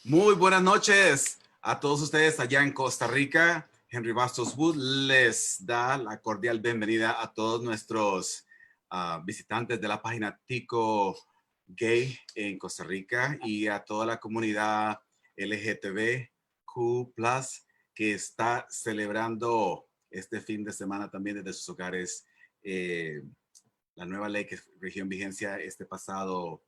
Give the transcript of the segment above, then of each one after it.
Muy buenas noches a todos ustedes allá en Costa Rica. Henry Bastos Wood les da la cordial bienvenida a todos nuestros visitantes de la página Tico Gay en Costa Rica y a toda la comunidad LGTBQ+ que está celebrando este fin de semana también desde sus hogares la nueva ley que regió en vigencia este pasado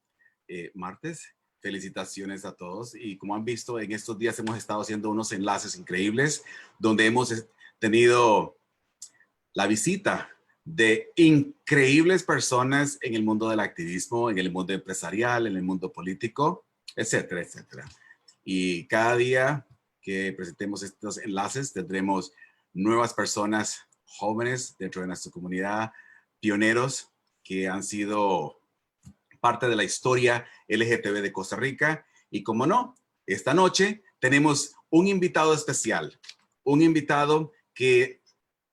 martes. Felicitaciones a todos y como han visto en estos días hemos estado haciendo unos enlaces increíbles donde hemos tenido la visita de increíbles personas en el mundo del activismo, en el mundo empresarial, en el mundo político, etcétera, etcétera. Y cada día que presentemos estos enlaces tendremos nuevas personas jóvenes dentro de nuestra comunidad, pioneros que han sido parte de la historia LGTB de Costa Rica. Y como no, esta noche tenemos un invitado especial, un invitado que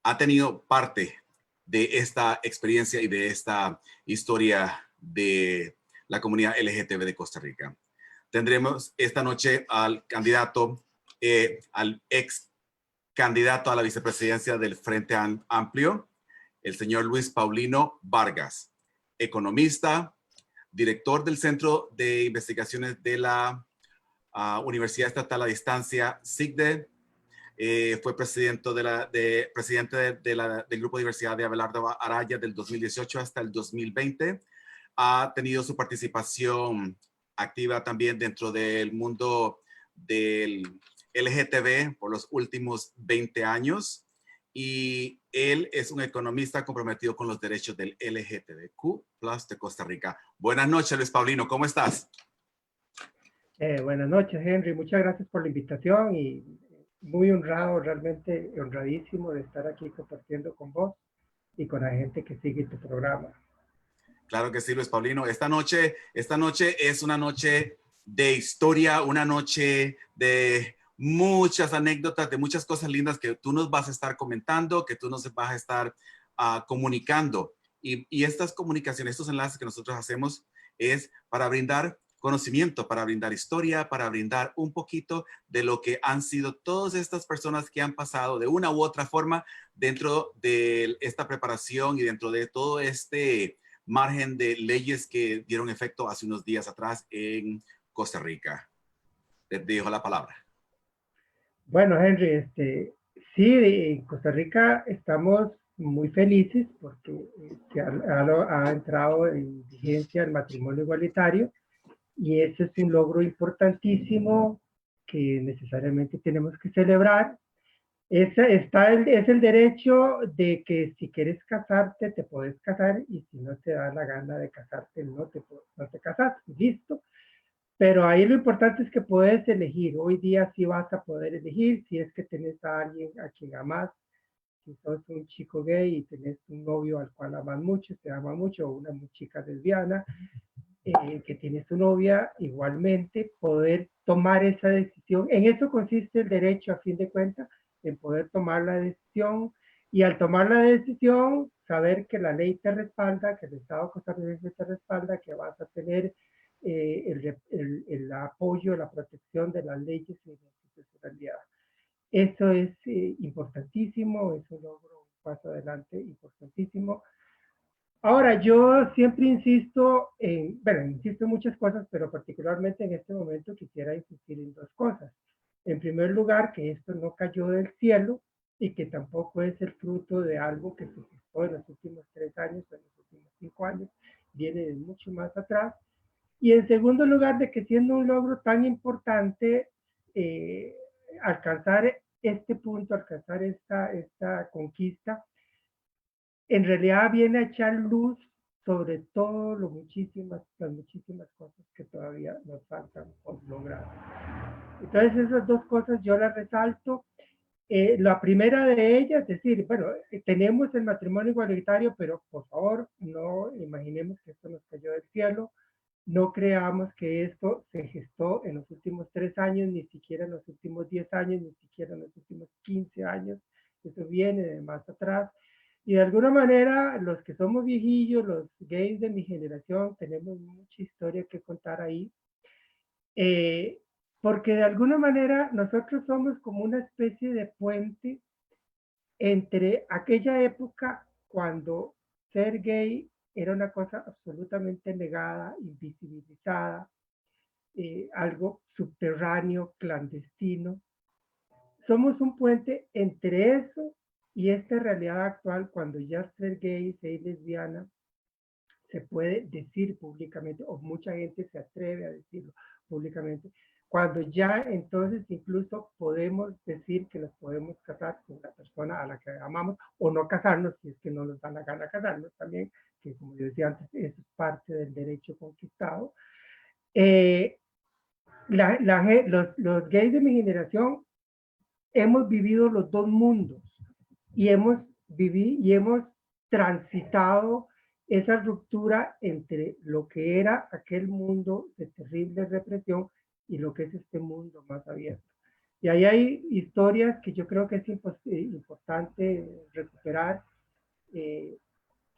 ha tenido parte de esta experiencia y de esta historia de la comunidad LGTB de Costa Rica. Tendremos esta noche al candidato, al ex candidato a la vicepresidencia del Frente Amplio, el señor Luis Paulino Vargas, economista, director del Centro de Investigaciones de la Universidad Estatal a Distancia, SIGDE. Fue presidente del Grupo de Diversidad de Abelardo Araya del 2018 hasta el 2020. Ha tenido su participación activa también dentro del mundo del LGTB por los últimos 20 años. Y él es un economista comprometido con los derechos del LGTBQ+ de Costa Rica. Buenas noches, Luis Paulino, ¿cómo estás? Buenas noches, Henry. Muchas gracias por la invitación y muy honrado, realmente honradísimo de estar aquí compartiendo con vos y con la gente que sigue tu programa. Claro que sí, Luis Paulino. Esta noche es una noche de historia, una noche de muchas anécdotas, de muchas cosas lindas que tú nos vas a estar comentando, que tú nos vas a estar comunicando. Y estas comunicaciones, estos enlaces que nosotros hacemos es para brindar conocimiento, para brindar historia, para brindar un poquito de lo que han sido todas estas personas que han pasado de una u otra forma dentro de esta preparación y dentro de todo este margen de leyes que dieron efecto hace unos días atrás en Costa Rica. Te dejo la palabra. Bueno, Henry, sí, en Costa Rica estamos muy felices porque se ha entrado en vigencia el matrimonio igualitario y ese es un logro importantísimo que necesariamente tenemos que celebrar. Es el derecho de que si quieres casarte, te puedes casar y si no te da la gana de casarte, no te casas, listo. Pero ahí lo importante es que puedes elegir. Hoy día sí vas a poder elegir si es que tenés a alguien a quien amas. Si sos un chico gay y tenés un novio al cual amas mucho, te ama mucho, o una chica lesbiana que tiene su novia, igualmente poder tomar esa decisión. En eso consiste el derecho, a fin de cuentas, en poder tomar la decisión y al tomar la decisión, saber que la ley te respalda, que el Estado costarricense te respalda, que vas a tener el apoyo, la protección de las leyes y de la institucionalidad. Eso es importantísimo, es un logro, un paso adelante importantísimo. Ahora, yo siempre insisto insisto en muchas cosas, pero particularmente en este momento quisiera insistir en dos cosas. En primer lugar, que esto no cayó del cielo, y que tampoco es el fruto de algo que se gestó en los últimos 3 años o en los últimos 5 años, viene de mucho más atrás. Y en segundo lugar, de que siendo un logro tan importante, eh, alcanzar este punto, alcanzar esta conquista, en realidad viene a echar luz sobre todo las muchísimas cosas que todavía nos faltan por lograr. Entonces esas dos cosas yo las resalto. La primera de ellas, es decir, bueno, tenemos el matrimonio igualitario, pero por favor no imaginemos que esto nos cayó del cielo. No creamos que esto se gestó en los últimos 3 años, ni siquiera en los últimos 10 años, ni siquiera en los últimos 15 años. Eso viene de más atrás. Y de alguna manera, los que somos viejillos, los gays de mi generación, tenemos mucha historia que contar ahí. Eh, Porque de alguna manera nosotros somos como una especie de puente entre aquella época cuando ser gay era una cosa absolutamente negada, invisibilizada, algo subterráneo, clandestino. Somos un puente entre eso y esta realidad actual, cuando ya ser gay, ser lesbiana, se puede decir públicamente, o mucha gente se atreve a decirlo públicamente, cuando ya entonces incluso podemos decir que nos podemos casar con la persona a la que amamos, o no casarnos si es que no nos da la gana casarnos también, que como yo decía antes, eso es parte del derecho conquistado. Eh, los gays de mi generación hemos vivido los dos mundos y hemos transitado esa ruptura entre lo que era aquel mundo de terrible represión y lo que es este mundo más abierto. Y ahí hay historias que yo creo que es importante recuperar. Eh,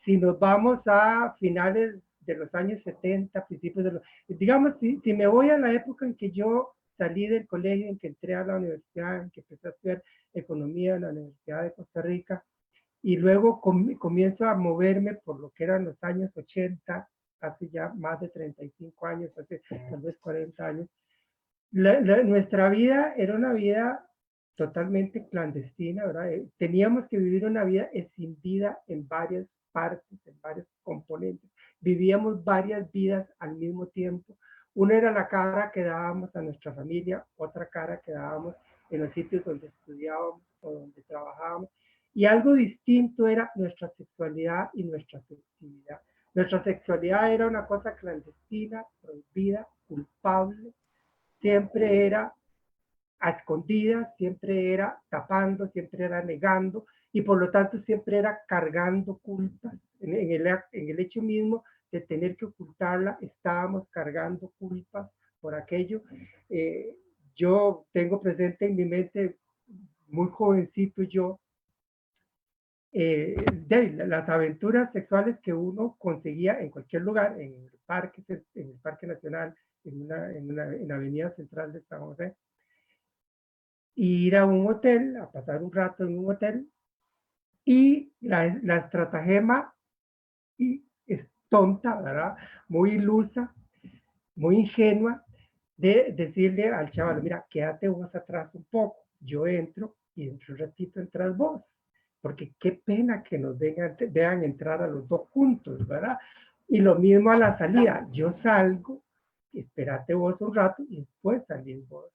si nos vamos a finales de los años 70, principios de los... Digamos, si me voy a la época en que yo salí del colegio, en que entré a la universidad, en que empecé a estudiar economía en la Universidad de Costa Rica, y luego comienzo a moverme por lo que eran los años 80, hace ya más de 35 años, hace tal vez 40 años. Nuestra vida era una vida totalmente clandestina, ¿verdad? Teníamos que vivir una vida escindida en varias partes, en varios componentes. Vivíamos varias vidas al mismo tiempo. Una era la cara que dábamos a nuestra familia, otra cara que dábamos en los sitios donde estudiábamos o donde trabajábamos. Y algo distinto era nuestra sexualidad y nuestra afectividad. Nuestra sexualidad era una cosa clandestina, prohibida, culpable, siempre era a escondidas, siempre era tapando, siempre era negando y por lo tanto siempre era cargando culpas. En el hecho mismo de tener que ocultarla, estábamos cargando culpas por aquello. Yo tengo presente en mi mente, muy jovencito yo, de las aventuras sexuales que uno conseguía en cualquier lugar, en el Parque Nacional, en la Avenida Central de San José, ir a un hotel, a pasar un rato en un hotel, y la estratagema es tonta, ¿verdad? Muy ilusa, muy ingenua, de decirle al chaval, mira, quédate vos atrás un poco, yo entro y dentro un ratito entras vos, porque qué pena que nos vean entrar a los dos juntos, ¿verdad? Y lo mismo a la salida, yo salgo, espérate vos un rato y después salís vos.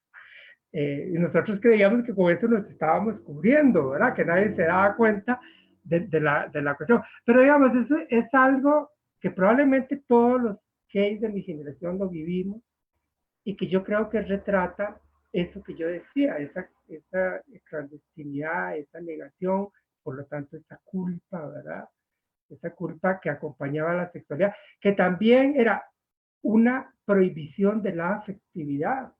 Y nosotros creíamos que con eso nos estábamos cubriendo, ¿verdad? Que nadie se daba cuenta de la cuestión. Pero digamos, eso es algo que probablemente todos los gays de mi generación lo vivimos y que yo creo que retrata eso que yo decía, esa clandestinidad, esa negación, por lo tanto, esa culpa, ¿verdad? Esa culpa que acompañaba la sexualidad, que también era una prohibición de la afectividad.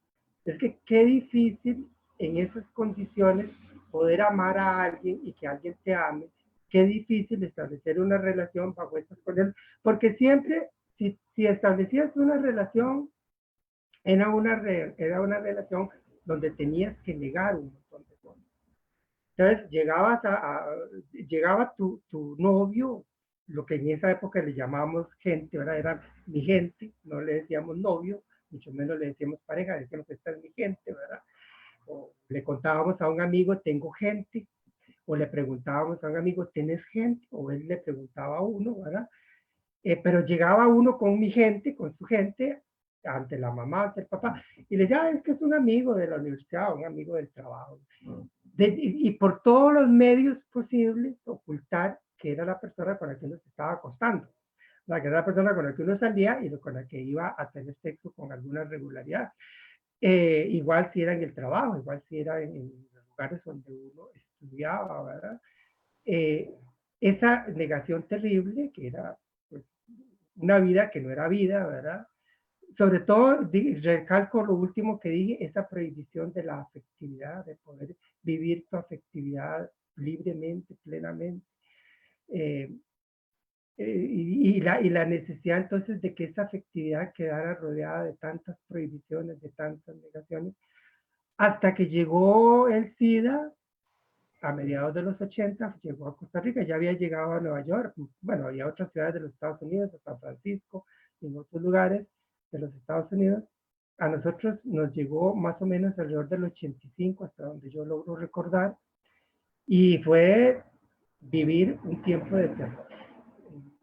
Es que qué difícil en esas condiciones poder amar a alguien y que alguien te ame, qué difícil establecer una relación bajo esas condiciones, porque siempre, si establecías una relación, era una relación donde tenías que negar un montón de cosas. Entonces llegaba tu novio, lo que en esa época le llamábamos gente, ¿verdad? Era mi gente, no le decíamos novio, mucho menos le decíamos pareja, decíamos esta es mi gente, ¿verdad? O le contábamos a un amigo, tengo gente, o le preguntábamos a un amigo, ¿tienes gente? O él le preguntaba a uno, ¿verdad? Pero llegaba uno con mi gente, con su gente, ante la mamá, ante el papá, y le decía, es que es un amigo de la universidad, un amigo del trabajo. Y por todos los medios posibles, ocultar que era la persona con la que uno se estaba acostando. La que era la persona con la que uno salía y con la que iba a tener sexo con alguna regularidad. Igual si era en el trabajo, igual si era en los lugares donde uno estudiaba, ¿verdad? Eh, esa negación terrible, que era pues, una vida que no era vida, ¿verdad? Sobre todo, recalco lo último que dije, esa prohibición de la afectividad, de poder vivir tu afectividad libremente, plenamente. Eh, y la necesidad entonces de que esa afectividad quedara rodeada de tantas prohibiciones, de tantas negaciones, hasta que llegó el SIDA a mediados de los 80, llegó a Costa Rica, ya había llegado a Nueva York, bueno, había otras ciudades de los Estados Unidos, a San Francisco, en otros lugares de los Estados Unidos. A nosotros nos llegó más o menos alrededor del 85, hasta donde yo logro recordar, y fue vivir un tiempo de terror,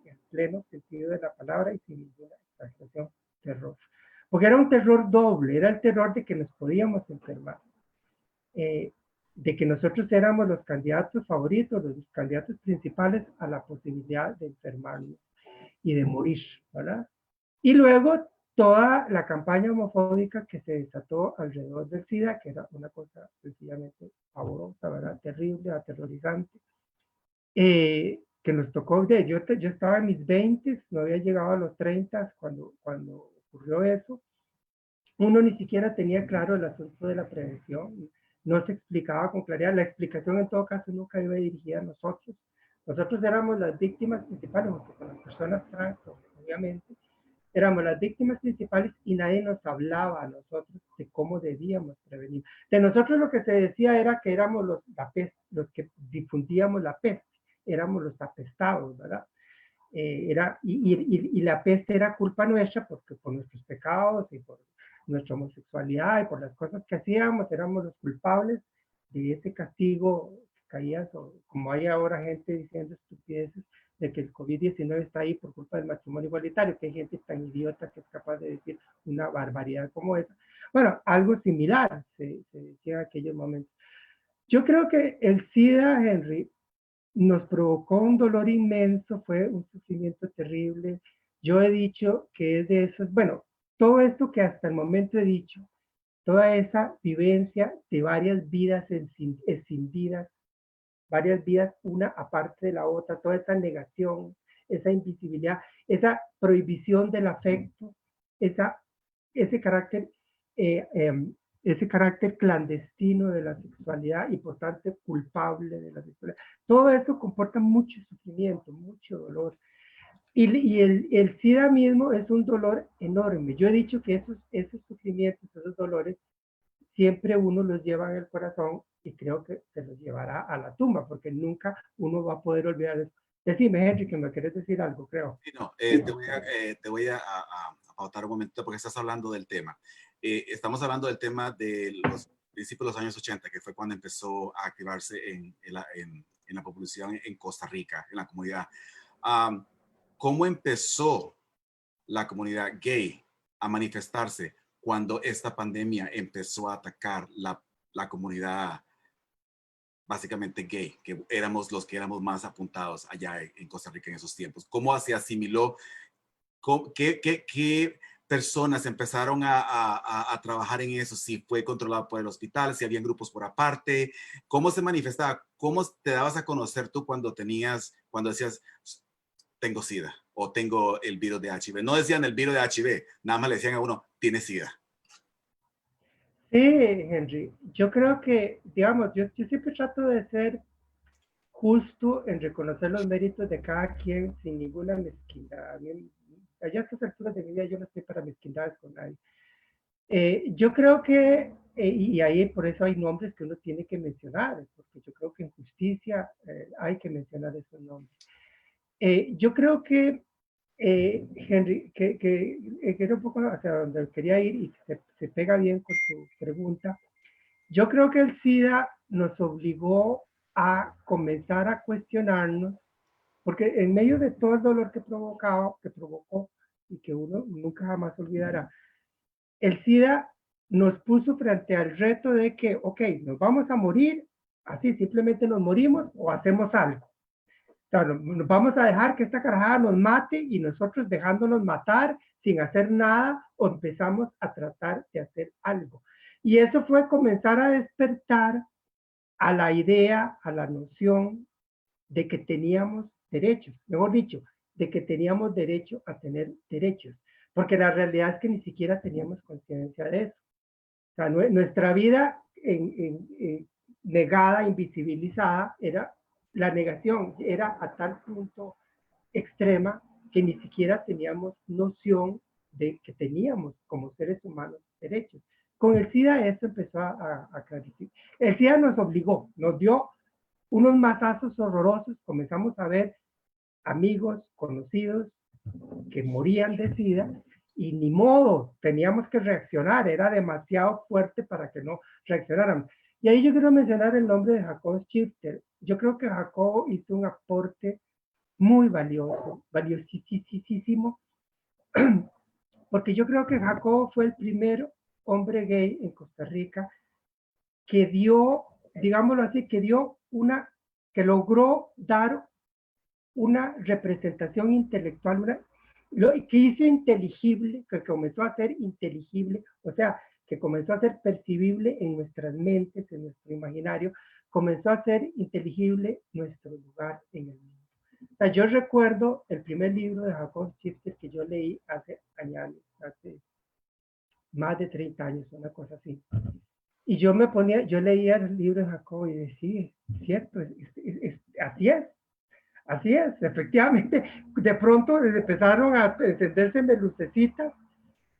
en pleno sentido de la palabra y sin ninguna exageración, terror. Porque era un terror doble, era el terror de que nos podíamos enfermar, de que nosotros éramos los candidatos favoritos, los candidatos principales a la posibilidad de enfermarnos y de morir, ¿verdad? Y luego toda la campaña homofóbica que se desató alrededor del SIDA, que era una cosa sencillamente pavorosa, ¿verdad? Terrible, aterrorizante, que nos tocó, yo estaba en mis 20, no había llegado a los 30 cuando ocurrió eso. Uno ni siquiera tenía claro el asunto de la prevención, no se explicaba con claridad, la explicación en todo caso nunca iba dirigida a nosotros. Nosotros éramos las víctimas principales, porque con las personas trans, obviamente, éramos las víctimas principales y nadie nos hablaba a nosotros de cómo debíamos prevenir. De nosotros lo que se decía era que éramos los que difundíamos la peste, éramos los apestados, ¿verdad? Y la peste era culpa nuestra porque por nuestros pecados y por nuestra homosexualidad y por las cosas que hacíamos, éramos los culpables de ese castigo que caía, como hay ahora gente diciendo estupideces, de que el COVID-19 está ahí por culpa del matrimonio igualitario, que hay gente tan idiota que es capaz de decir una barbaridad como esa. Bueno, algo similar se decía en aquellos momentos. Yo creo que el SIDA, Henry, nos provocó un dolor inmenso, fue un sufrimiento terrible. Yo he dicho que es de esos, bueno, todo esto que hasta el momento he dicho, toda esa vivencia de varias vidas escindidas, varias vidas una aparte de la otra, toda esa negación, esa invisibilidad, esa prohibición del afecto, esa, ese carácter eh, eh, ese carácter clandestino de la sexualidad y por tanto culpable de la sexualidad. Todo esto comporta mucho sufrimiento, mucho dolor. Y el SIDA mismo es un dolor enorme. Yo he dicho que esos sufrimientos, esos dolores, siempre uno los lleva en el corazón y creo que se los llevará a la tumba, porque nunca uno va a poder olvidar eso. Decime, Henry, que me quieres decir algo, creo. Sí, no, te voy a pautar un momento porque estás hablando del tema. Estamos hablando del tema de los principios de los años 80, que fue cuando empezó a activarse en la población en Costa Rica, en la comunidad. ¿Cómo empezó la comunidad gay a manifestarse cuando esta pandemia empezó a atacar la comunidad básicamente gay, que éramos los que éramos más apuntados allá en Costa Rica en esos tiempos? ¿Cómo se asimiló? ¿Qué personas empezaron a trabajar en eso? Si fue controlado por el hospital, si habían grupos por aparte, ¿cómo se manifestaba? ¿Cómo te dabas a conocer tú cuando decías, tengo SIDA o tengo el virus de HIV? No decían el virus de HIV, nada más le decían a uno, tiene SIDA. Sí, Henry, yo creo que, digamos, yo siempre trato de ser justo en reconocer los méritos de cada quien sin ninguna mezquindad. Allá a estas alturas de mi vida yo no estoy para mezquindades con nadie. Yo creo que, y ahí por eso hay nombres que uno tiene que mencionar, porque yo creo que en justicia hay que mencionar esos nombres. Yo creo que, Henry, que era un poco hacia donde quería ir y se pega bien con tu pregunta. Yo creo que el SIDA nos obligó a comenzar a cuestionarnos, porque en medio de todo el dolor que provocó y que uno nunca jamás olvidará, el SIDA nos puso frente al reto de que, ok, nos vamos a morir, así simplemente nos morimos o hacemos algo. O sea, nos vamos a dejar que esta carajada nos mate y nosotros dejándonos matar sin hacer nada o empezamos a tratar de hacer algo. Y eso fue comenzar a despertar a la idea, a la noción de que teníamos derechos, mejor dicho, de que teníamos derecho a tener derechos, porque la realidad es que ni siquiera teníamos conciencia de eso. O sea, nuestra vida negada, invisibilizada, era la negación, era a tal punto extrema que ni siquiera teníamos noción de que teníamos como seres humanos derechos. Con el SIDA esto empezó a clarificar. El SIDA nos obligó, nos dio unos mazazos horrorosos, comenzamos a ver amigos, conocidos que morían de SIDA y ni modo, teníamos que reaccionar, era demasiado fuerte para que no reaccionáramos. Y ahí yo quiero mencionar el nombre de Jacob Shifter. Yo creo que Jacob hizo un aporte muy valioso, valiosísimo, porque yo creo que Jacob fue el primer hombre gay en Costa Rica que dio, digámoslo así, que logró dar una representación intelectual, que hizo inteligible, que comenzó a ser inteligible, o sea, que comenzó a ser percibible en nuestras mentes, en nuestro imaginario, comenzó a ser inteligible nuestro lugar en el mundo. O sea, yo recuerdo el primer libro de Jacob Shifter que yo leí hace años, hace más de 30 años, una cosa así. Y yo leía el libro de Jacob y decía, cierto, así es, efectivamente. De pronto empezaron a encenderse lucecitas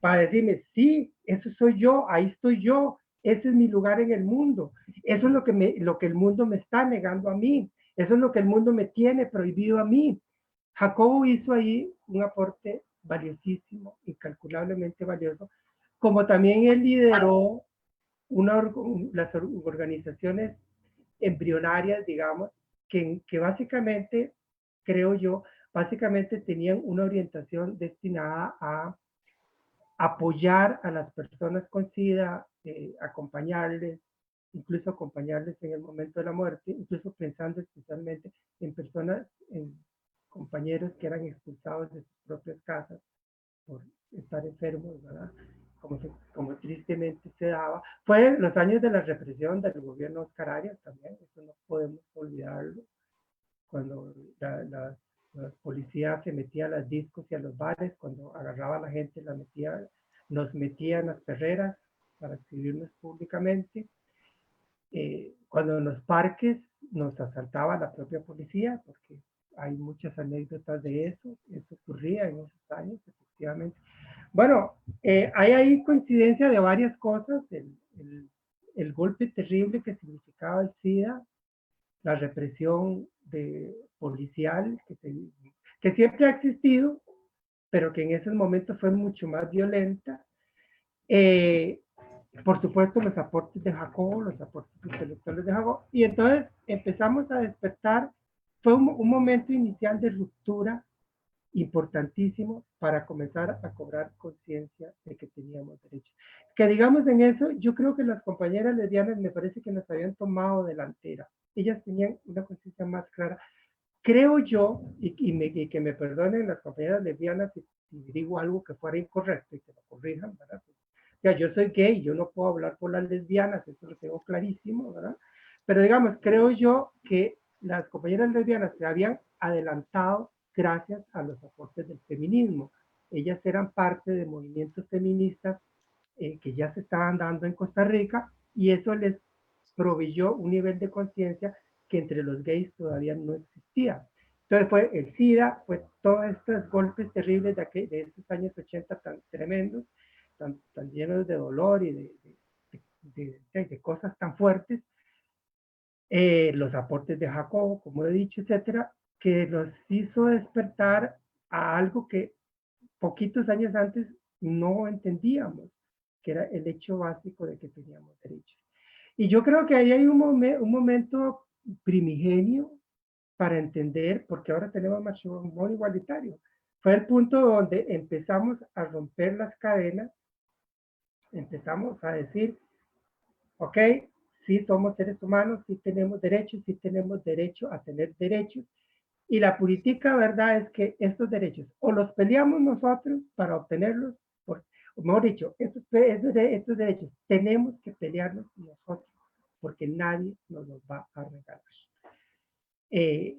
para decirme, sí, eso soy yo, ahí estoy yo, ese es mi lugar en el mundo. Eso es lo que el mundo me está negando a mí. Eso es lo que el mundo me tiene prohibido a mí. Jacobo hizo ahí un aporte valiosísimo, incalculablemente valioso, como también él lideró las organizaciones embrionarias, digamos, que básicamente, creo yo, básicamente tenían una orientación destinada a apoyar a las personas con SIDA, acompañarles, incluso acompañarles en el momento de la muerte, incluso pensando especialmente en personas, en compañeros que eran expulsados de sus propias casas por estar enfermos, ¿verdad? Como tristemente se daba. Fue los años de la represión del gobierno Oscar Arias también, eso no podemos olvidarlo, cuando la policía se metía a las discos y a los bares, cuando agarraba a la gente, nos metía en las perreras para exhibirnos públicamente. Cuando en los parques nos asaltaba la propia policía, porque hay muchas anécdotas de eso ocurría en esos años, efectivamente. Bueno, hay ahí coincidencia de varias cosas, el golpe terrible que significaba el SIDA, la represión policial que siempre ha existido, pero que en esos momentos fue mucho más violenta. Por supuesto, los aportes de Jacobo, los aportes intelectuales de Jacobo, y entonces empezamos a despertar. Fue un momento inicial de ruptura importantísimo para comenzar a cobrar conciencia de que teníamos derechos. Que digamos en eso, yo creo que las compañeras lesbianas me parece que nos habían tomado delantera. Ellas tenían una conciencia más clara. Creo yo, y que me perdonen las compañeras lesbianas si digo algo que fuera incorrecto y que lo corrijan, ¿verdad? O sea, yo soy gay, yo no puedo hablar por las lesbianas, eso lo tengo clarísimo, ¿verdad? Pero digamos, creo yo que las compañeras lesbianas se habían adelantado gracias a los aportes del feminismo. Ellas eran parte de movimientos feministas que ya se estaban dando en Costa Rica y eso les proveyó un nivel de conciencia que entre los gays todavía no existía. Entonces fue el SIDA, fue todos estos golpes terribles de estos años 80 tan tremendos, tan llenos de dolor y de cosas tan fuertes, los aportes de Jacobo, como he dicho, etcétera, que nos hizo despertar a algo que poquitos años antes no entendíamos, que era el hecho básico de que teníamos derechos. Y yo creo que ahí hay un momento primigenio para entender, porque ahora tenemos matrimonio igualitario. Fue el punto donde empezamos a romper las cadenas, empezamos a decir, ok, sí somos seres humanos, sí tenemos derecho a tener derechos, y la política, verdad, es que estos derechos o los peleamos nosotros para obtenerlos, o mejor dicho, estos derechos tenemos que pelearlos nosotros, porque nadie nos los va a regalar.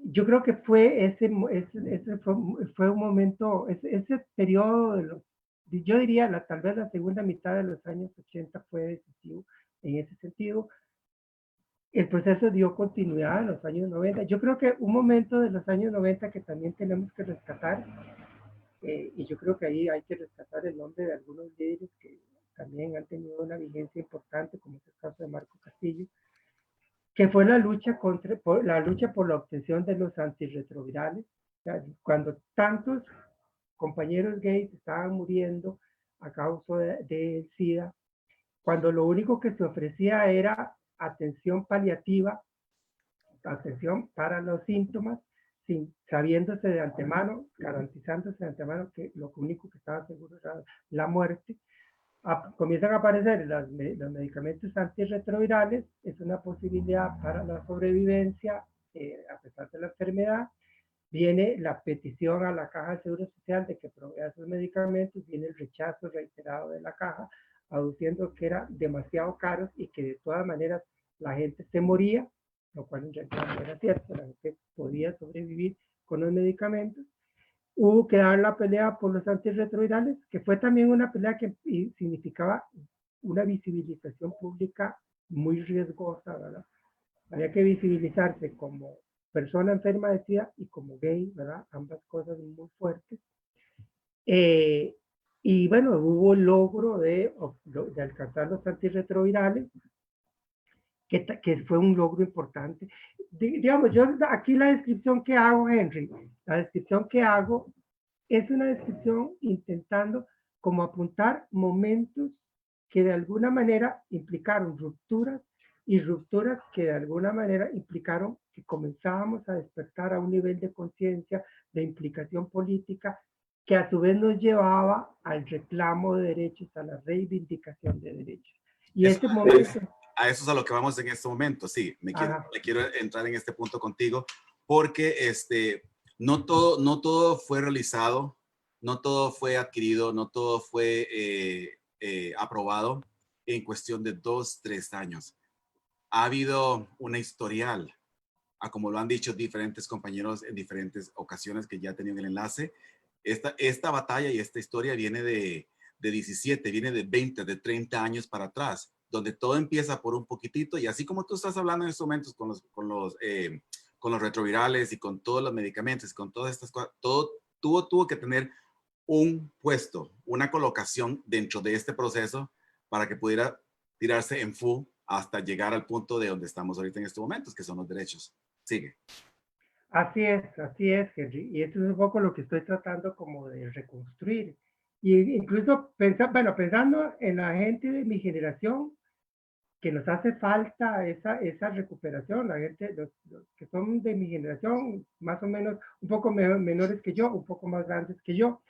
Yo creo que ese fue un momento, ese periodo yo diría, tal vez la segunda mitad de los años 80 fue decisivo en ese sentido. El proceso dio continuidad en los años 90. Yo creo que un momento de los años 90 que también tenemos que rescatar, y yo creo que ahí hay que rescatar el nombre de algunos líderes que también han tenido una vigencia importante, como es el caso de Marco Castillo, que fue la lucha por la obtención de los antirretrovirales. O sea, cuando tantos compañeros gays estaban muriendo a causa del SIDA, cuando lo único que se ofrecía era atención paliativa, atención para los síntomas, sabiéndose de antemano, garantizándose de antemano que lo único que estaba seguro era la muerte. Comienzan a aparecer los medicamentos antirretrovirales, es una posibilidad para la sobrevivencia a pesar de la enfermedad. Viene la petición a la Caja de Seguro Social de que provea esos medicamentos, viene el rechazo reiterado de la Caja, aduciendo que eran demasiado caros y que de todas maneras la gente se moría, lo cual en realidad no era cierto, la gente podía sobrevivir con los medicamentos. Hubo que dar la pelea por los antirretrovirales, que fue también una pelea que significaba una visibilización pública muy riesgosa, ¿verdad? Había que visibilizarse como persona enferma de SIDA y como gay, ¿verdad? Ambas cosas muy fuertes. Y bueno, hubo el logro de alcanzar los antirretrovirales, que fue un logro importante. Digamos, yo aquí la descripción que hago, Henry, la descripción que hago es una descripción intentando como apuntar momentos que de alguna manera implicaron rupturas y rupturas que de alguna manera implicaron que comenzábamos a despertar a un nivel de conciencia, de implicación política, que a su vez nos llevaba al reclamo de derechos, a la reivindicación de derechos. Y Eso ese momento... a eso es a lo que vamos en este momento, sí. Me quiero entrar en este punto contigo, porque no todo fue realizado, no todo fue adquirido, no todo fue aprobado en cuestión de 2, 3 años. Ha habido una historial, como lo han dicho diferentes compañeros en diferentes ocasiones que ya tenían el enlace. Esta batalla y esta historia viene de 17, viene de 20, de 30 años para atrás, donde todo empieza por un poquitito, y así como tú estás hablando en estos momentos con los retrovirales y con todos los medicamentos, con todas estas cosas, todo tuvo que tener un puesto, una colocación dentro de este proceso para que pudiera tirarse en full hasta llegar al punto de donde estamos ahorita en estos momentos, que son los derechos. Sigue. Así es, Henry. Y eso es un poco lo que estoy tratando como de reconstruir. Y incluso pensando en la gente de mi generación, que nos hace falta esa recuperación, la gente, los que son de mi generación, más o menos un poco menores que yo, un poco más grandes que yo,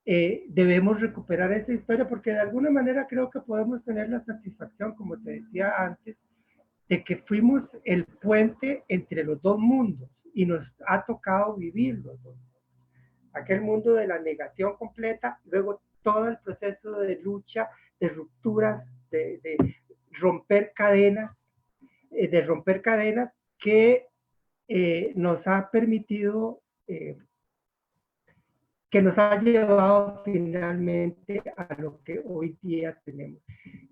debemos recuperar esa historia porque de alguna manera creo que podemos tener la satisfacción, como te decía antes, de que fuimos el puente entre los dos mundos y nos ha tocado vivir los dos mundos. Aquel mundo de la negación completa, luego todo el proceso de lucha, de rupturas, de romper cadenas, que nos ha permitido, que nos ha llevado finalmente a lo que hoy día tenemos.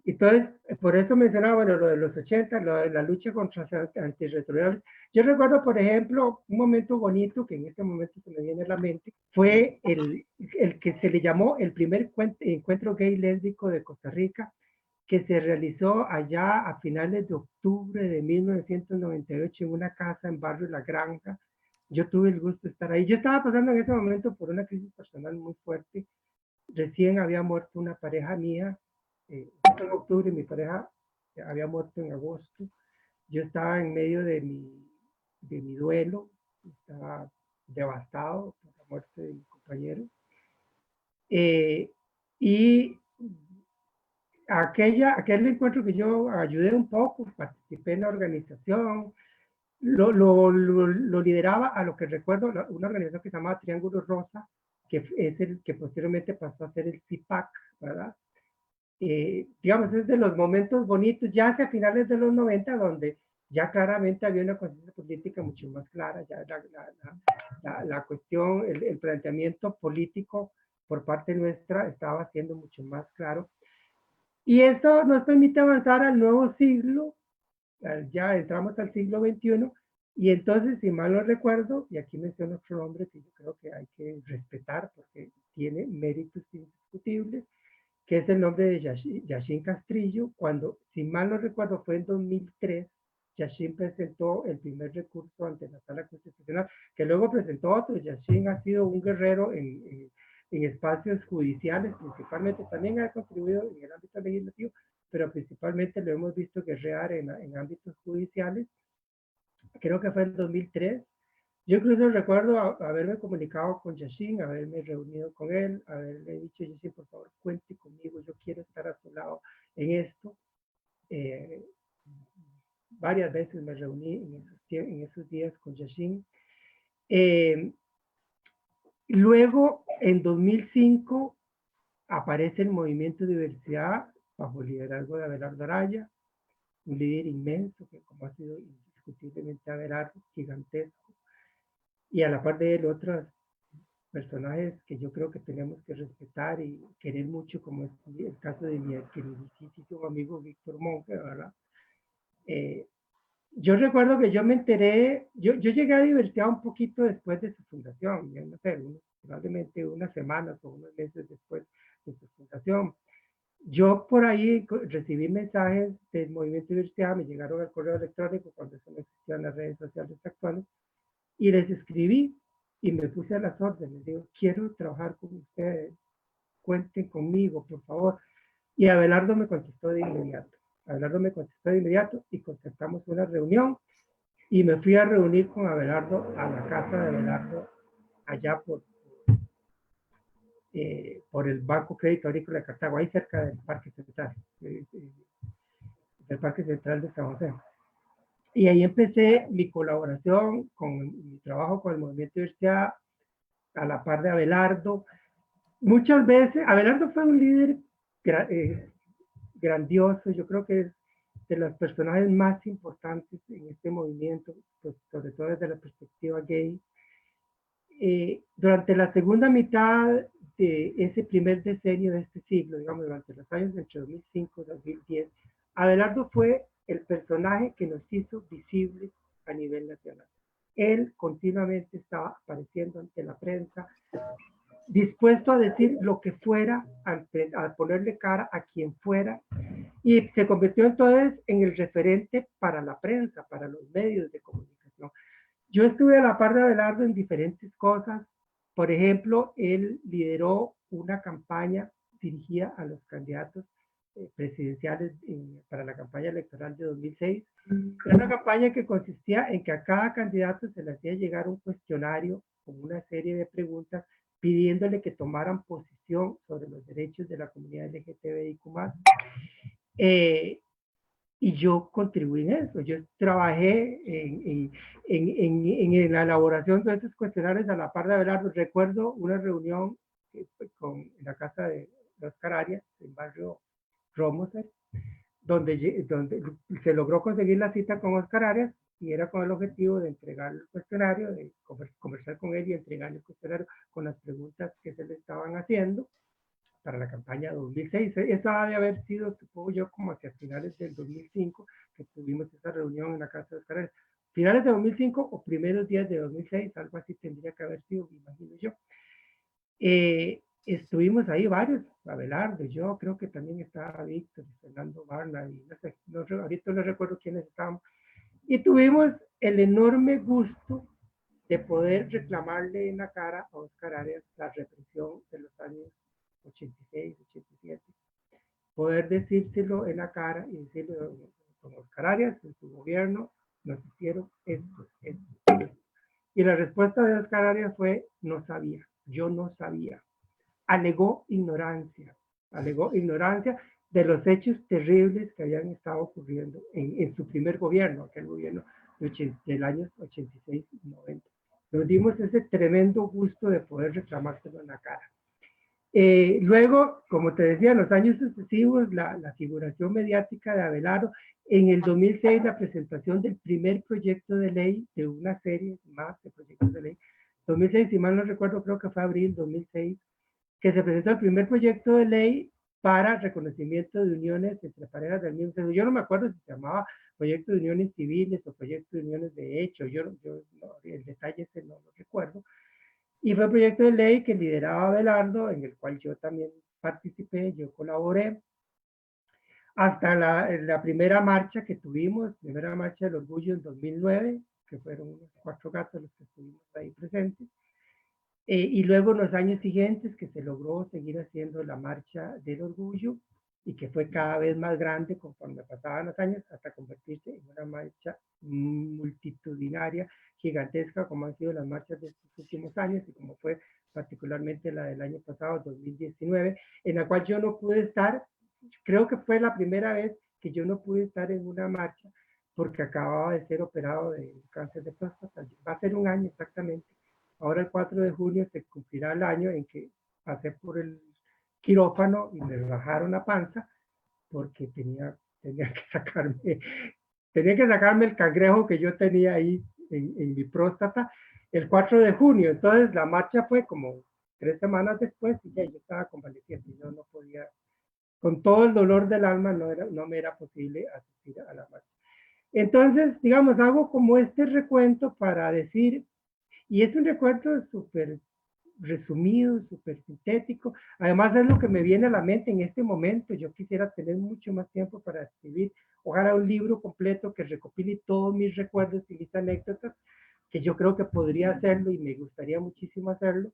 Entonces, por eso mencionaba, bueno, lo de los 80, lo de la lucha contra antirretrovirales. Yo recuerdo, por ejemplo, un momento bonito que en este momento se me viene a la mente, fue el que se le llamó el primer encuentro gay lésbico de Costa Rica, que se realizó allá a finales de octubre de 1998 en una casa en barrio La Granja. Yo tuve el gusto de estar ahí. Yo estaba pasando en ese momento por una crisis personal muy fuerte. Recién había muerto una pareja mía, en octubre, mi pareja había muerto en agosto. Yo estaba en medio de mi de mi duelo, estaba devastado por la muerte de mi compañero. Y aquel encuentro que yo ayudé un poco, participé en la organización, lo lideraba, a lo que recuerdo, una organización que se llamaba Triángulo Rosa, que es el que posteriormente pasó a ser el CIPAC, ¿verdad? Digamos, es de los momentos bonitos, ya hacia finales de los 90, donde ya claramente había una conciencia política mucho más clara, ya la cuestión, el planteamiento político por parte nuestra estaba siendo mucho más claro. Y esto nos permite avanzar al nuevo siglo, ya entramos al siglo XXI, y entonces, si mal no recuerdo, y aquí menciono otro nombre que yo creo que hay que respetar porque tiene méritos indiscutibles, que es el nombre de Yashin Castrillo, cuando, si mal no recuerdo, fue en 2003, Yashin presentó el primer recurso ante la Sala Constitucional, que luego presentó otro. Yashin ha sido un guerrero en espacios judiciales, principalmente, también ha contribuido en el ámbito legislativo, pero principalmente lo hemos visto guerrear en ámbitos judiciales. Creo que fue en 2003. Yo incluso recuerdo haberme comunicado con Yashin, haberme reunido con él, haberle dicho, Yashin, por favor, cuente conmigo, yo quiero estar a su lado en esto. Varias veces me reuní en esos días con Yashin. Luego, en 2005, aparece el Movimiento Diversidad bajo el liderazgo de Abelardo Araya, un líder inmenso, que como ha sido indiscutiblemente Abelardo, gigantesco, y a la par de él otros personajes que yo creo que tenemos que respetar y querer mucho, como es el caso de mi queridísimo amigo Víctor Monge, ¿verdad? Yo recuerdo que yo me enteré, yo llegué a Diversidad un poquito después de su fundación, no sé, probablemente unas semanas o unos meses después de su fundación. Yo por ahí recibí mensajes del Movimiento Diversidad, me llegaron al correo electrónico cuando eso no existían las redes sociales actuales, y les escribí y me puse a las órdenes. Digo, quiero trabajar con ustedes, cuenten conmigo, por favor. Y Abelardo me contestó de inmediato. Abelardo me contestó de inmediato y concertamos una reunión y me fui a reunir con Abelardo a la casa de Abelardo allá por el Banco Crédito Agrícola de Cartago, ahí cerca del Parque Central, del Parque Central de San José. Y ahí empecé mi colaboración con mi trabajo con el Movimiento de Diversidad, a la par de Abelardo. Muchas veces, Abelardo fue un líder grandioso, yo creo que es de los personajes más importantes en este movimiento, pues, sobre todo desde la perspectiva gay. Durante la segunda mitad de ese primer decenio de este siglo, digamos, durante los años entre 2005 y 2010, Abelardo fue el personaje que nos hizo visibles a nivel nacional. Él continuamente estaba apareciendo ante la prensa, dispuesto a decir lo que fuera, a ponerle cara a quien fuera, y se convirtió entonces en el referente para la prensa, para los medios de comunicación. Yo estuve a la par de Abelardo en diferentes cosas. Por ejemplo, él lideró una campaña dirigida a los candidatos presidenciales para la campaña electoral de 2006. Era una campaña que consistía en que a cada candidato se le hacía llegar un cuestionario con una serie de preguntas pidiéndole que tomaran posición sobre los derechos de la comunidad LGTBIQ+. Y yo contribuí en eso. Yo trabajé en la elaboración de estos cuestionarios a la par de Abelardo. Recuerdo una reunión en la casa de Oscar Arias, en barrio Romoser, donde se logró conseguir la cita con Oscar Arias y era con el objetivo de entregar el cuestionario, de conversar con él y entregarle el cuestionario con las preguntas que se le estaban haciendo para la campaña 2006. Eso ha de haber sido, supongo yo, como hacia finales del 2005, que tuvimos esa reunión en la casa de Oscar Arias. Finales de 2005 o primeros días de 2006, algo así tendría que haber sido, me imagino yo. Estuvimos ahí varios, Abelardo, yo creo que también estaba Víctor, Fernando Barna, y no sé, ahorita no recuerdo quiénes estábamos. Y tuvimos el enorme gusto de poder reclamarle en la cara a Oscar Arias la represión de los años 86, 87. Poder decírselo en la cara y decirle, con Oscar Arias, en su gobierno, nos hicieron esto, esto, esto. Y la respuesta de Oscar Arias fue, no sabía, yo no sabía. Alegó ignorancia de los hechos terribles que habían estado ocurriendo en su primer gobierno, aquel gobierno del año 86 y 90. Nos dimos ese tremendo gusto de poder reclamárselo en la cara. Luego, como te decía, en los años sucesivos, la figuración mediática de Abelardo, en el 2006 la presentación del primer proyecto de ley, de una serie más de proyectos de ley, 2006, si mal no recuerdo, creo que fue abril 2006, que se presentó el primer proyecto de ley para reconocimiento de uniones entre parejas del mismo sexo. Yo no me acuerdo si se llamaba proyecto de uniones civiles o proyecto de uniones de hecho, yo no, el detalle ese no lo recuerdo. Y fue un proyecto de ley que lideraba Abelardo, en el cual yo también participé, yo colaboré, hasta la primera marcha que tuvimos, primera marcha del orgullo en 2009, que fueron unos 4 gatos los que estuvimos ahí presentes. Y luego en los años siguientes que se logró seguir haciendo la marcha del orgullo y que fue cada vez más grande conforme pasaban los años hasta convertirse en una marcha multitudinaria, gigantesca, como han sido las marchas de estos últimos años y como fue particularmente la del año pasado, 2019, en la cual yo no pude estar. Creo que fue la primera vez que yo no pude estar en una marcha porque acababa de ser operado de cáncer de próstata. Va a ser un año exactamente. Ahora el 4 de junio se cumplirá el año en que pasé por el quirófano y me bajaron la panza porque tenía que sacarme el cangrejo que yo tenía ahí en mi próstata el 4 de junio. Entonces la marcha fue como 3 semanas después y ya yo estaba convaleciente. Yo no podía, con todo el dolor del alma, no me era posible asistir a la marcha. Entonces, digamos, hago como este recuento para decir, y es un recuento súper resumido, súper sintético. Además es lo que me viene a la mente en este momento. Yo quisiera tener mucho más tiempo para escribir, ojalá un libro completo que recopile todos mis recuerdos y mis anécdotas, que yo creo que podría hacerlo y me gustaría muchísimo hacerlo.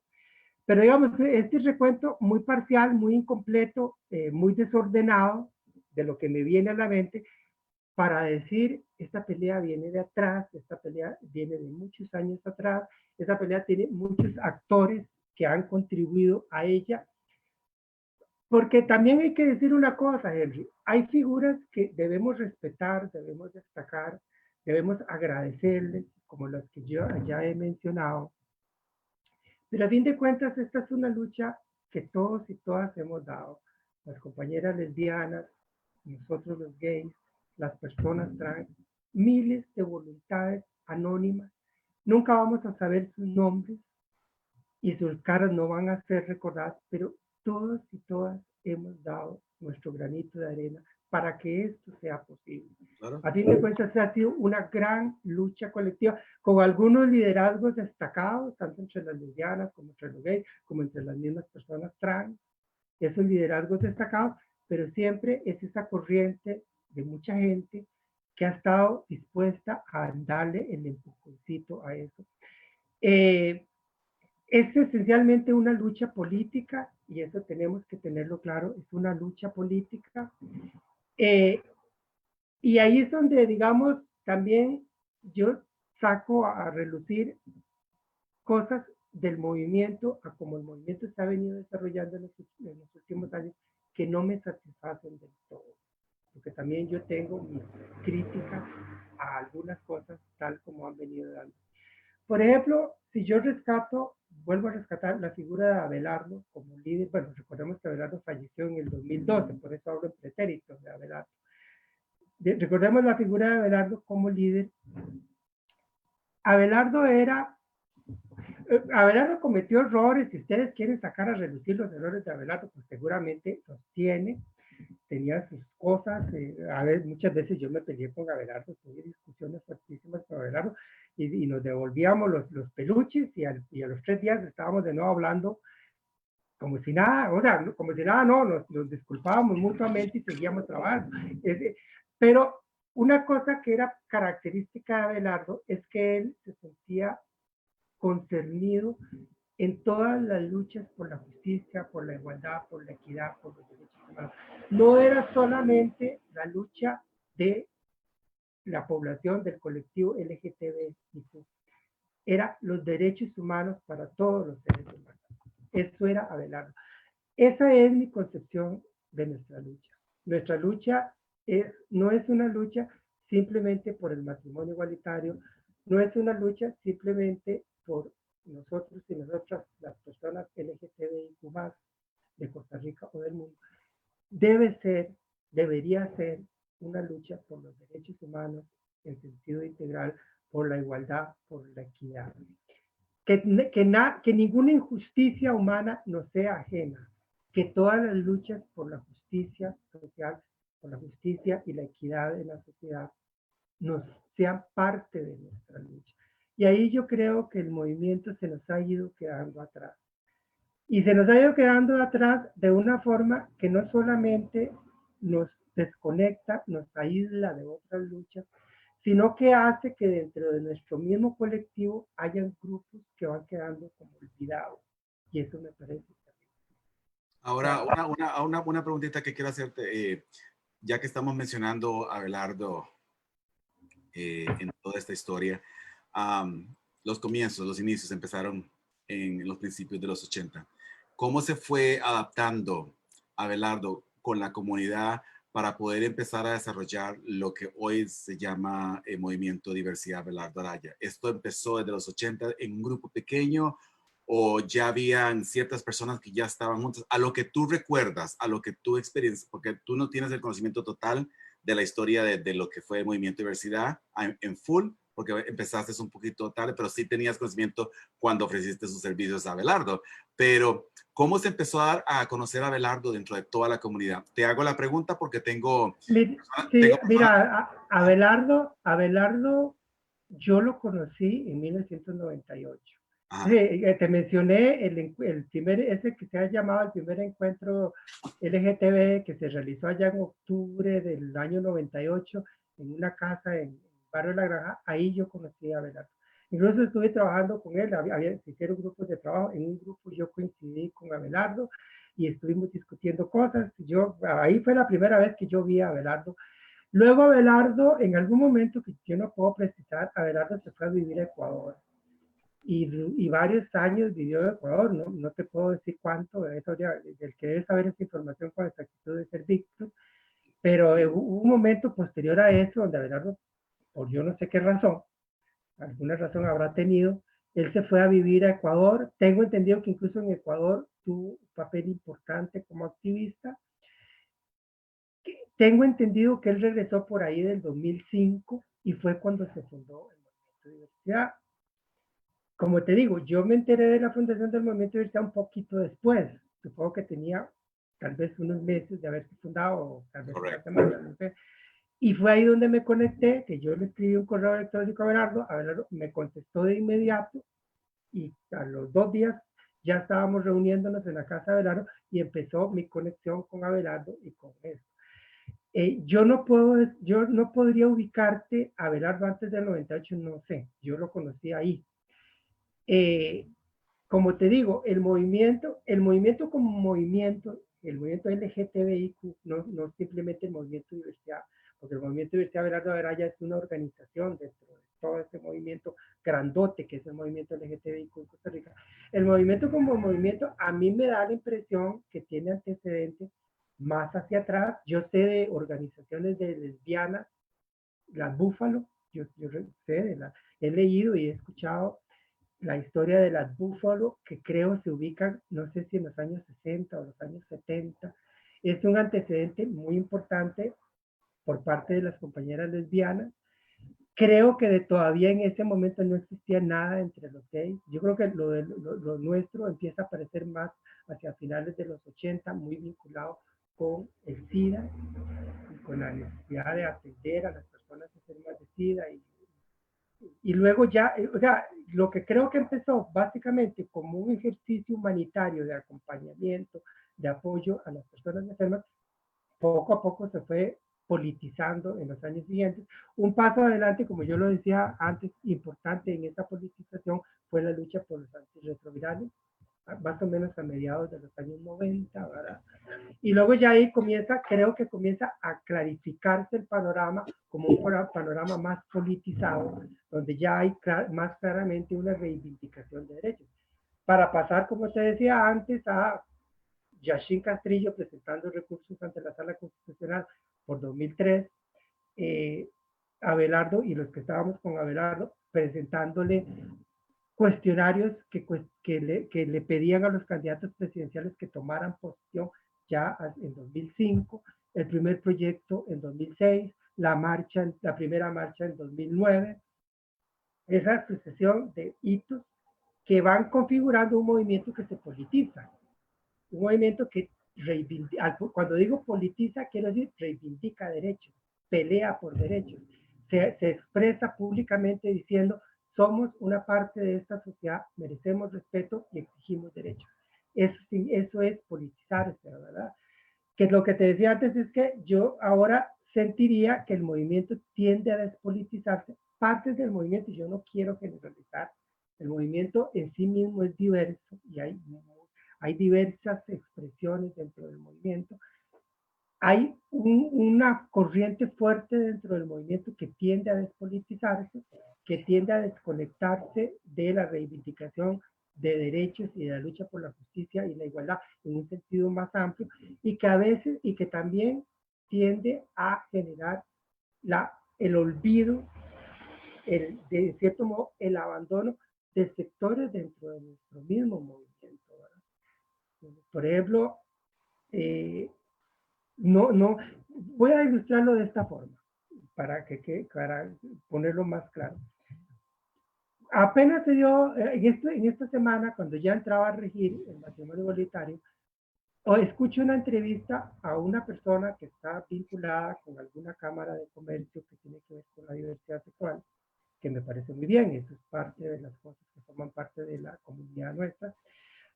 Pero digamos, este recuento muy parcial, muy incompleto, muy desordenado de lo que me viene a la mente, para decir, esta pelea viene de atrás, esta pelea viene de muchos años atrás, esta pelea tiene muchos actores que han contribuido a ella, porque también hay que decir una cosa, Henry, hay figuras que debemos respetar, debemos destacar, debemos agradecerles, como las que yo ya he mencionado, pero a fin de cuentas esta es una lucha que todos y todas hemos dado, las compañeras lesbianas, nosotros los gays, las personas trans, miles de voluntades anónimas. Nunca vamos a saber sus nombres y sus caras no van a ser recordadas, pero todos y todas hemos dado nuestro granito de arena para que esto sea posible. Claro. A fin de cuentas, ha sido una gran lucha colectiva, con algunos liderazgos destacados, tanto entre las lesbianas como entre los gays, como entre las mismas personas trans, esos liderazgos destacados, pero siempre es esa corriente de mucha gente que ha estado dispuesta a darle el empujoncito a eso. Es esencialmente una lucha política, y eso tenemos que tenerlo claro, es una lucha política. Y ahí es donde, digamos, también yo saco a relucir cosas del movimiento, a como el movimiento se ha venido desarrollando en los últimos años, que no me satisfacen del todo. Porque también yo tengo mis críticas a algunas cosas tal como han venido dando. Por ejemplo, si yo vuelvo a rescatar la figura de Abelardo como líder, bueno, recordemos que Abelardo falleció en el 2012, por eso hablo en pretérito de Abelardo. Recordemos la figura de Abelardo como líder. Abelardo cometió errores. Si ustedes quieren sacar a reducir los errores de Abelardo, pues seguramente los tiene. Tenía sus cosas. Muchas veces yo me peleé con Abelardo, tuve discusiones fuertísimas con Abelardo y nos devolvíamos los peluches y a los 3 días estábamos de nuevo hablando como si nada, o sea, como si nada, no, nos disculpábamos mutuamente y seguíamos trabajando. Pero una cosa que era característica de Abelardo es que él se sentía concernido en todas las luchas por la justicia, por la igualdad, por la equidad, por los derechos humanos. No era solamente la lucha de la población del colectivo LGTBIQ. Era los derechos humanos para todos los seres humanos. Eso era Abelardo. Esa es mi concepción de nuestra lucha. Nuestra lucha no es una lucha simplemente por el matrimonio igualitario, no es una lucha simplemente por nosotros y nosotras, las personas LGTBIQ+, de Costa Rica o del mundo. Debería ser una lucha por los derechos humanos en sentido integral, por la igualdad, por la equidad. Que ninguna injusticia humana nos sea ajena, que todas las luchas por la justicia social, por la justicia y la equidad en la sociedad nos sean parte de nuestra lucha. Y ahí yo creo que el movimiento se nos ha ido quedando atrás. Y se nos ha ido quedando atrás de una forma que no solamente nos desconecta, nos aísla de otras luchas, sino que hace que dentro de nuestro mismo colectivo hayan grupos que van quedando como olvidados. Y eso me parece terrible. Ahora, una preguntita que quiero hacerte, ya que estamos mencionando a Abelardo en toda esta historia, los comienzos, los inicios empezaron en los principios de los 80. ¿Cómo se fue adaptando Abelardo con la comunidad para poder empezar a desarrollar lo que hoy se llama el Movimiento Diversidad Abelardo Araya? ¿Esto empezó desde los 80 en un grupo pequeño o ya habían ciertas personas que ya estaban juntas? A lo que tú recuerdas, a lo que tú experiencias, porque tú no tienes el conocimiento total de la historia de lo que fue el Movimiento Diversidad en full, porque empezaste un poquito tarde, pero sí tenías conocimiento cuando ofreciste sus servicios a Abelardo. Pero, ¿cómo se empezó a dar a conocer a Abelardo dentro de toda la comunidad? Te hago la pregunta porque tengo... Sí, mira, Abelardo, yo lo conocí en 1998. Sí, te mencioné el primer, ese que se ha llamado el primer encuentro LGTB que se realizó allá en octubre del año 98 en una casa en Barrio de la Granja. Ahí yo conocí a Abelardo. Incluso estuve trabajando con él, se hicieron grupos de trabajo. En un grupo yo coincidí con Abelardo y estuvimos discutiendo cosas. Ahí fue la primera vez que yo vi a Abelardo. Luego Abelardo, en algún momento que yo no puedo precisar, Abelardo se fue a vivir a Ecuador. Y varios años vivió en Ecuador, no te puedo decir cuánto, eso ya, el que debe saber esa información con exactitud de ser Víctor, pero hubo un momento posterior a eso donde Abelardo, por yo no sé qué razón, alguna razón habrá tenido, él se fue a vivir a Ecuador. Tengo entendido que incluso en Ecuador tuvo un papel importante como activista. Tengo entendido que él regresó por ahí del 2005 y fue cuando se fundó el Movimiento de Diversidad. Como te digo, yo me enteré de la fundación del Movimiento de Diversidad un poquito después. Supongo que tenía tal vez unos meses de haberse fundado, o tal vez una semana, no sé. Y fue ahí donde me conecté, que yo le escribí un correo electrónico a Abelardo me contestó de inmediato y a los 2 días ya estábamos reuniéndonos en la casa de Abelardo y empezó mi conexión con Abelardo y con él. Yo no podría ubicarte a Abelardo antes del 98, no sé, yo lo conocí ahí. Como te digo, el movimiento como movimiento, el movimiento LGTBIQ, no simplemente el movimiento de diversidad, porque el movimiento de diversidad Abelardo Araya es una organización dentro de todo este movimiento grandote que es el movimiento LGTBIQ en Costa Rica. El movimiento como movimiento a mí me da la impresión que tiene antecedentes más hacia atrás. Yo sé de organizaciones de lesbianas, las Búfalo, yo sé, he leído y he escuchado la historia de las Búfalo, que creo se ubican, no sé si en los años 60 o los años 70. Es un antecedente muy importante por parte de las compañeras lesbianas. Creo que todavía en ese momento no existía nada entre los gays. Yo creo que lo nuestro empieza a aparecer más hacia finales de los 80, muy vinculado con el SIDA y con la necesidad de atender a las personas enfermas de SIDA y luego ya, o sea, lo que creo que empezó básicamente como un ejercicio humanitario de acompañamiento, de apoyo a las personas enfermas, poco a poco se fue politizando en los años siguientes. Un paso adelante, como yo lo decía antes, importante en esta politización fue la lucha por los antirretrovirales. más o menos a mediados de los años 90, ¿verdad? Y luego ya ahí comienza, creo que comienza a clarificarse el panorama como un panorama más politizado, donde ya hay más claramente una reivindicación de derechos. Para pasar, como te decía antes, a Yashin Castrillo presentando recursos ante la Sala Constitucional por 2003, Abelardo y los que estábamos con Abelardo presentándole cuestionarios que le pedían a los candidatos presidenciales que tomaran posición ya en 2005, el primer proyecto en 2006, la primera marcha en 2009, esa sucesión de hitos que van configurando un movimiento que se politiza, un movimiento que cuando digo politiza, quiero decir reivindica derechos, pelea por derechos, se expresa públicamente diciendo somos una parte de esta sociedad, merecemos respeto y exigimos derechos. Eso es politizarse, ¿verdad? Que lo que te decía antes es que yo ahora sentiría que el movimiento tiende a despolitizarse, partes del movimiento, y yo no quiero generalizar, el movimiento en sí mismo es diverso y hay diversas expresiones dentro del movimiento. Hay una corriente fuerte dentro del movimiento que tiende a despolitizarse, que tiende a desconectarse de la reivindicación de derechos y de la lucha por la justicia y la igualdad en un sentido más amplio, y que a veces, y que también tiende a generar el olvido, de cierto modo, el abandono de sectores dentro de nuestro mismo movimiento, ¿verdad? Por ejemplo, voy a ilustrarlo de esta forma, para ponerlo más claro. Apenas se dio, en esta semana, cuando ya entraba a regir el matrimonio igualitario, escucho una entrevista a una persona que está vinculada con alguna cámara de comercio que tiene que ver con la diversidad sexual, que me parece muy bien, eso es parte de las cosas que forman parte de la comunidad nuestra.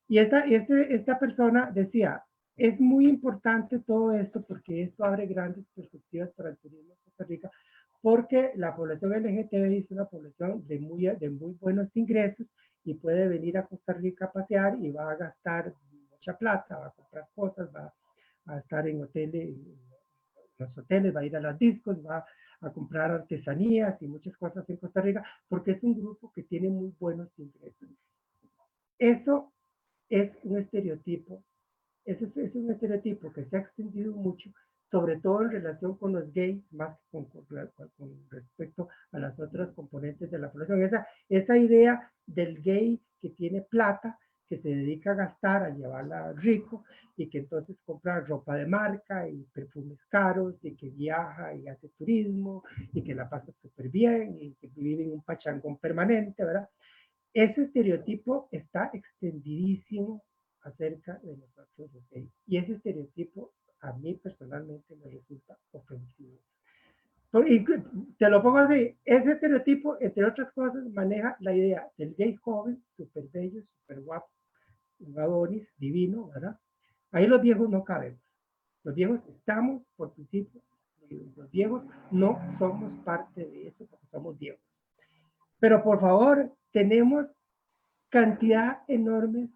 Y esta persona decía, es muy importante todo esto porque esto abre grandes perspectivas para el turismo en Costa Rica, porque la población LGTBI es una población de muy buenos ingresos y puede venir a Costa Rica a pasear y va a gastar mucha plata, va a comprar cosas, va a estar en hoteles, los hoteles, va a ir a las discos, va a comprar artesanías y muchas cosas en Costa Rica, porque es un grupo que tiene muy buenos ingresos. Eso es un estereotipo, es un estereotipo que se ha extendido mucho, sobre todo en relación con los gays, más con respecto a las otras componentes de la población. Esa idea del gay que tiene plata, que se dedica a gastar, a llevarla rico, y que entonces compra ropa de marca y perfumes caros, y que viaja y hace turismo, y que la pasa súper bien, y que vive en un pachangón permanente, ¿verdad? Ese estereotipo está extendidísimo acerca de nosotros los gays. Y ese estereotipo a mí personalmente me resulta ofensivo. Y te lo pongo así, ese estereotipo, entre otras cosas, maneja la idea del gay joven, súper bello, súper guapo, un Adonis divino, ¿verdad? Ahí los viejos no cabemos. Los viejos estamos, por principio, los viejos no somos parte de eso porque somos viejos. Pero por favor, tenemos cantidad enorme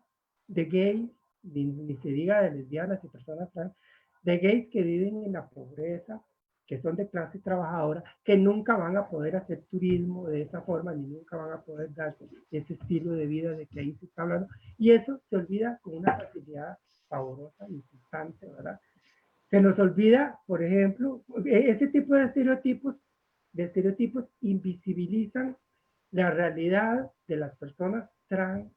de gays, ni se diga de lesbianas y personas trans, de gays que viven en la pobreza, que son de clase trabajadora, que nunca van a poder hacer turismo de esa forma, ni nunca van a poder dar ese estilo de vida de que ahí se está hablando. Y eso se olvida con una facilidad pavorosa, insultante, ¿verdad? Se nos olvida, por ejemplo, ese tipo de estereotipos invisibilizan la realidad de las personas trans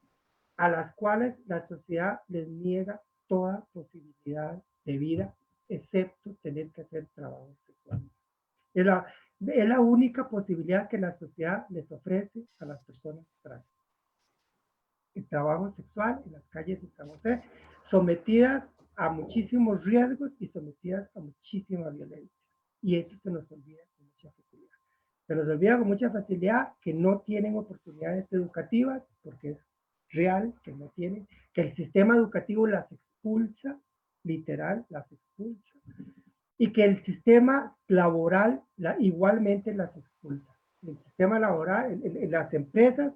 a las cuales la sociedad les niega toda posibilidad de vida, excepto tener que hacer trabajo sexual. Es la única posibilidad que la sociedad les ofrece a las personas trans. El trabajo sexual en las calles de San José, sometidas a muchísimos riesgos y sometidas a muchísima violencia. Y eso se nos olvida con mucha facilidad. Se nos olvida con mucha facilidad que no tienen oportunidades educativas, porque es real que no tienen, que el sistema educativo las expulsa, literal, las expulsa, y que el sistema laboral igualmente las expulsa. El sistema laboral, las empresas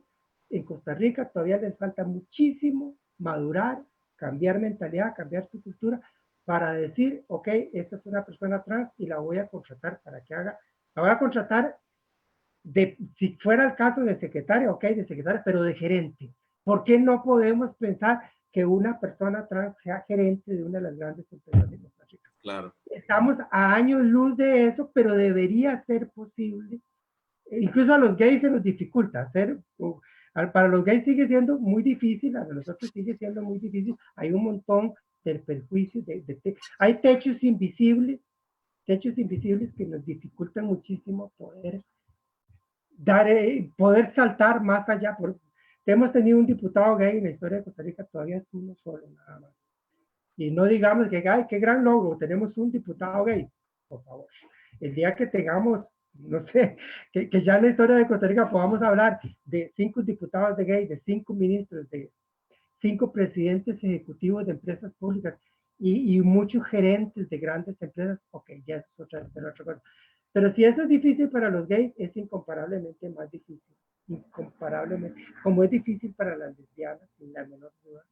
en Costa Rica todavía les falta muchísimo madurar, cambiar mentalidad, cambiar su cultura, para decir, ok, esta es una persona trans y la voy a contratar para que haga, la voy a contratar si fuera el caso de secretaria, ok, de secretaria, pero de gerente. ¿Por qué no podemos pensar que una persona trans sea gerente de una de las grandes empresas de Costa Rica? Claro. Estamos a años luz de eso, pero debería ser posible. Incluso a los gays se nos dificulta hacer, para los gays sigue siendo muy difícil, a nosotros sigue siendo muy difícil. Hay un montón de perjuicios, hay techos invisibles que nos dificultan muchísimo poder saltar más allá. Hemos tenido un diputado gay en la historia de Costa Rica, todavía es uno solo, nada más. Y no digamos que, ay, qué gran logro, tenemos un diputado gay, por favor. El día que tengamos, no sé, que ya en la historia de Costa Rica podamos hablar de 5 diputados de gay, de 5 ministros, de 5 presidentes ejecutivos de empresas públicas y muchos gerentes de grandes empresas, ok, ya es otra cosa. Pero si eso es difícil para los gays, es incomparablemente más difícil. Incomparablemente. Como es difícil para las lesbianas, sin la menor duda,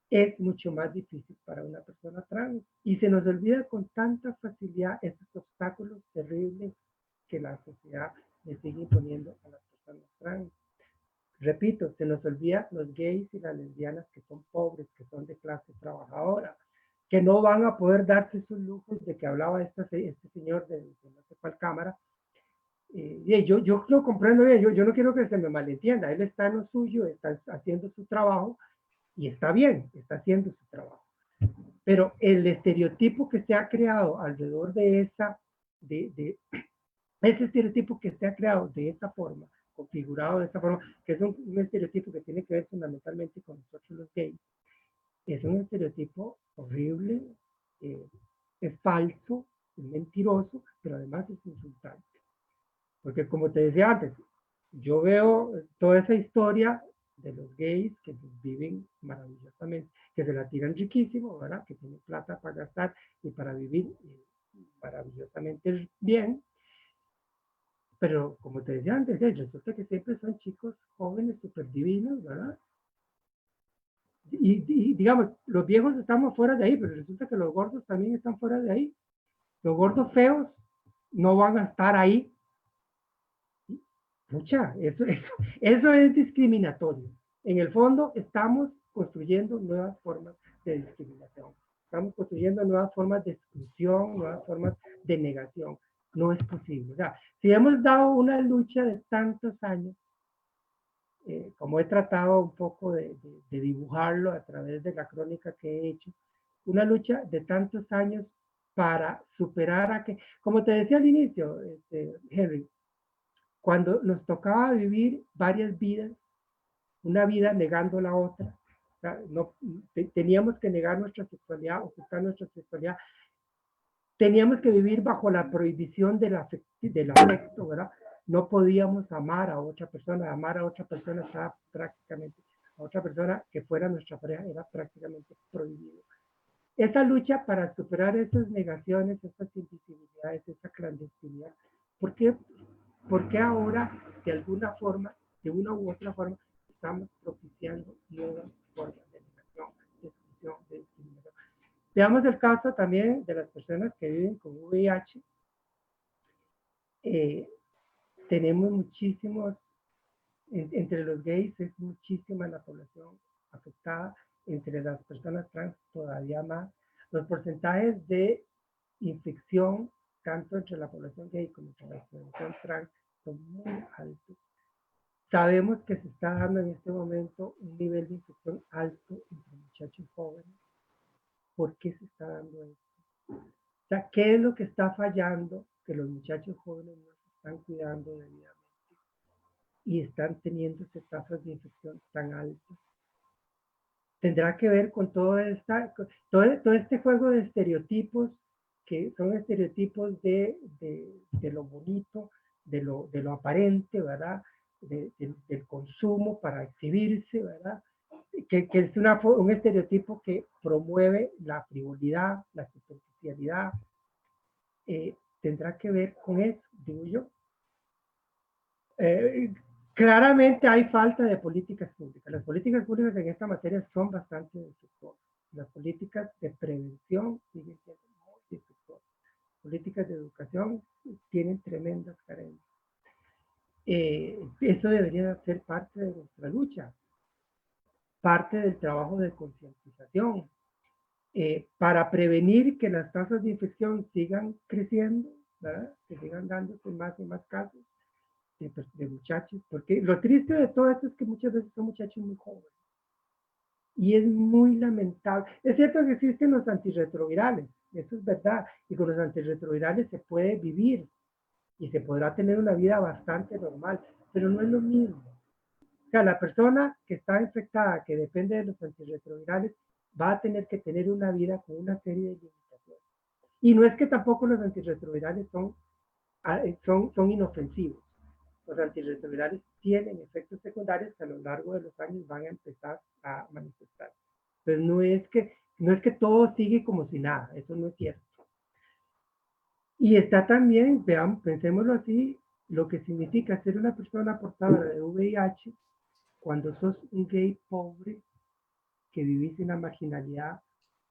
es mucho más difícil para una persona trans. Y se nos olvida con tanta facilidad esos obstáculos terribles que la sociedad le sigue imponiendo a las personas trans. Repito, se nos olvida los gays y las lesbianas que son pobres, que son de clase trabajadora, que no van a poder darse esos lujos de que hablaba este señor de no sé cuál cámara. Yo lo comprendo bien, yo no quiero que se me malentienda, él está en lo suyo, está haciendo su trabajo y está bien, está haciendo su trabajo. Pero el estereotipo que se ha creado alrededor de ese estereotipo que se ha creado de esa forma, configurado de esa forma, que es un estereotipo que tiene que ver fundamentalmente con nosotros los gays, es un estereotipo horrible, es falso, es mentiroso, pero además es insultante. Porque como te decía antes, yo veo toda esa historia de los gays que viven maravillosamente, que se la tiran riquísimo, ¿verdad? Que tienen plata para gastar y para vivir maravillosamente bien. Pero como te decía antes, resulta que siempre son chicos jóvenes, súper divinos, ¿verdad? Y digamos, los viejos estamos fuera de ahí, pero resulta que los gordos también están fuera de ahí. Los gordos feos no van a estar ahí. Pucha, eso es discriminatorio. En el fondo estamos construyendo nuevas formas de discriminación. Estamos construyendo nuevas formas de exclusión, nuevas formas de negación. No es posible. O sea, si hemos dado una lucha de tantos años, como he tratado un poco de dibujarlo a través de la crónica que he hecho, una lucha de tantos años para superar a que, como te decía al inicio, Henry, cuando nos tocaba vivir varias vidas, una vida negando la otra, o sea, teníamos que negar nuestra sexualidad, ocultar nuestra sexualidad, teníamos que vivir bajo la prohibición del afecto, ¿verdad? No podíamos amar a otra persona estaba prácticamente, a otra persona que fuera nuestra pareja era prácticamente prohibido. Esa lucha para superar esas negaciones, esas invisibilidades, esa clandestinidad, ¿por qué ahora, de alguna forma, de una u otra forma, estamos propiciando nuevas formas de negación, de exclusión, de discriminación? Veamos el caso también de las personas que viven con VIH. Tenemos muchísimos, entre los gays es muchísima la población afectada, entre las personas trans todavía más. Los porcentajes de infección, tanto entre la población gay como entre la población trans, son muy altos. Sabemos que se está dando en este momento un nivel de infección alto entre muchachos jóvenes. ¿Por qué se está dando esto? O sea, ¿qué es lo que está fallando? Que los muchachos jóvenes no se están cuidando debidamente y están teniendo esas tasas de infección tan altas. Tendrá que ver con todo este juego de estereotipos, que son estereotipos de lo bonito, de lo aparente, ¿verdad? Del consumo para exhibirse, ¿verdad? Que es un estereotipo que promueve la frivolidad, la superficialidad. Tendrá que ver con eso, digo yo. Claramente hay falta de políticas públicas. Las políticas públicas en esta materia son bastante defectuosas. Las políticas de prevención siguen siendo muy defectuosas. Políticas de educación tienen tremendas carencias. Eso debería ser parte de nuestra lucha, parte del trabajo de concientización, para prevenir que las tasas de infección sigan creciendo, ¿verdad? Que sigan dándose más y más casos de muchachos, porque lo triste de todo esto es que muchas veces son muchachos muy jóvenes. Y es muy lamentable. Es cierto que existen los antirretrovirales, eso es verdad, y con los antirretrovirales se puede vivir y se podrá tener una vida bastante normal, pero no es lo mismo. O sea, la persona que está infectada, que depende de los antirretrovirales, va a tener que tener una vida con una serie de limitaciones. Y no es que tampoco los antirretrovirales son inofensivos. Los antirretrovirales tienen efectos secundarios que a lo largo de los años van a empezar a manifestar. Pero no es que todo sigue como si nada, eso no es cierto. Y está también, veamos, pensémoslo así, lo que significa ser una persona portadora de VIH cuando sos un gay pobre que vivís en la marginalidad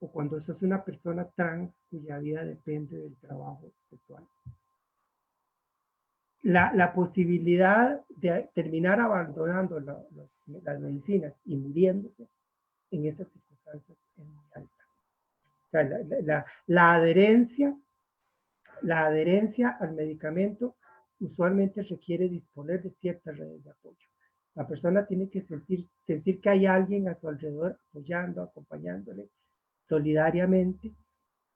o cuando sos una persona trans cuya vida depende del trabajo sexual. La posibilidad de terminar abandonando las medicinas y muriéndose en esas circunstancias es muy alta. O sea, la adherencia al medicamento usualmente requiere disponer de ciertas redes de apoyo. La persona tiene que sentir que hay alguien a su alrededor apoyando, acompañándole solidariamente,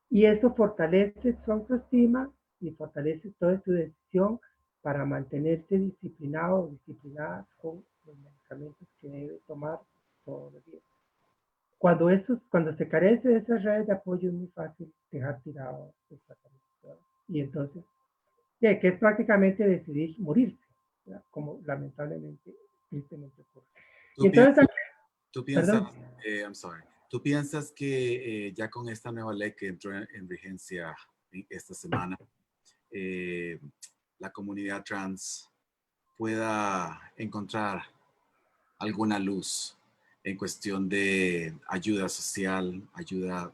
y eso fortalece su autoestima y fortalece toda su decisión para mantenerse disciplinado o disciplinada con los medicamentos que debe tomar todos los días. Cuando se carece de esas redes de apoyo es muy fácil dejar tirado el tratamiento. Y entonces, que es prácticamente decidir morirse, ¿verdad? Como lamentablemente, tristemente ocurre. Y entonces, ¿Tú piensas, perdón. I'm sorry, tú piensas que ya con esta nueva ley que entró en vigencia esta semana, la comunidad trans pueda encontrar alguna luz en cuestión de ayuda social, ayuda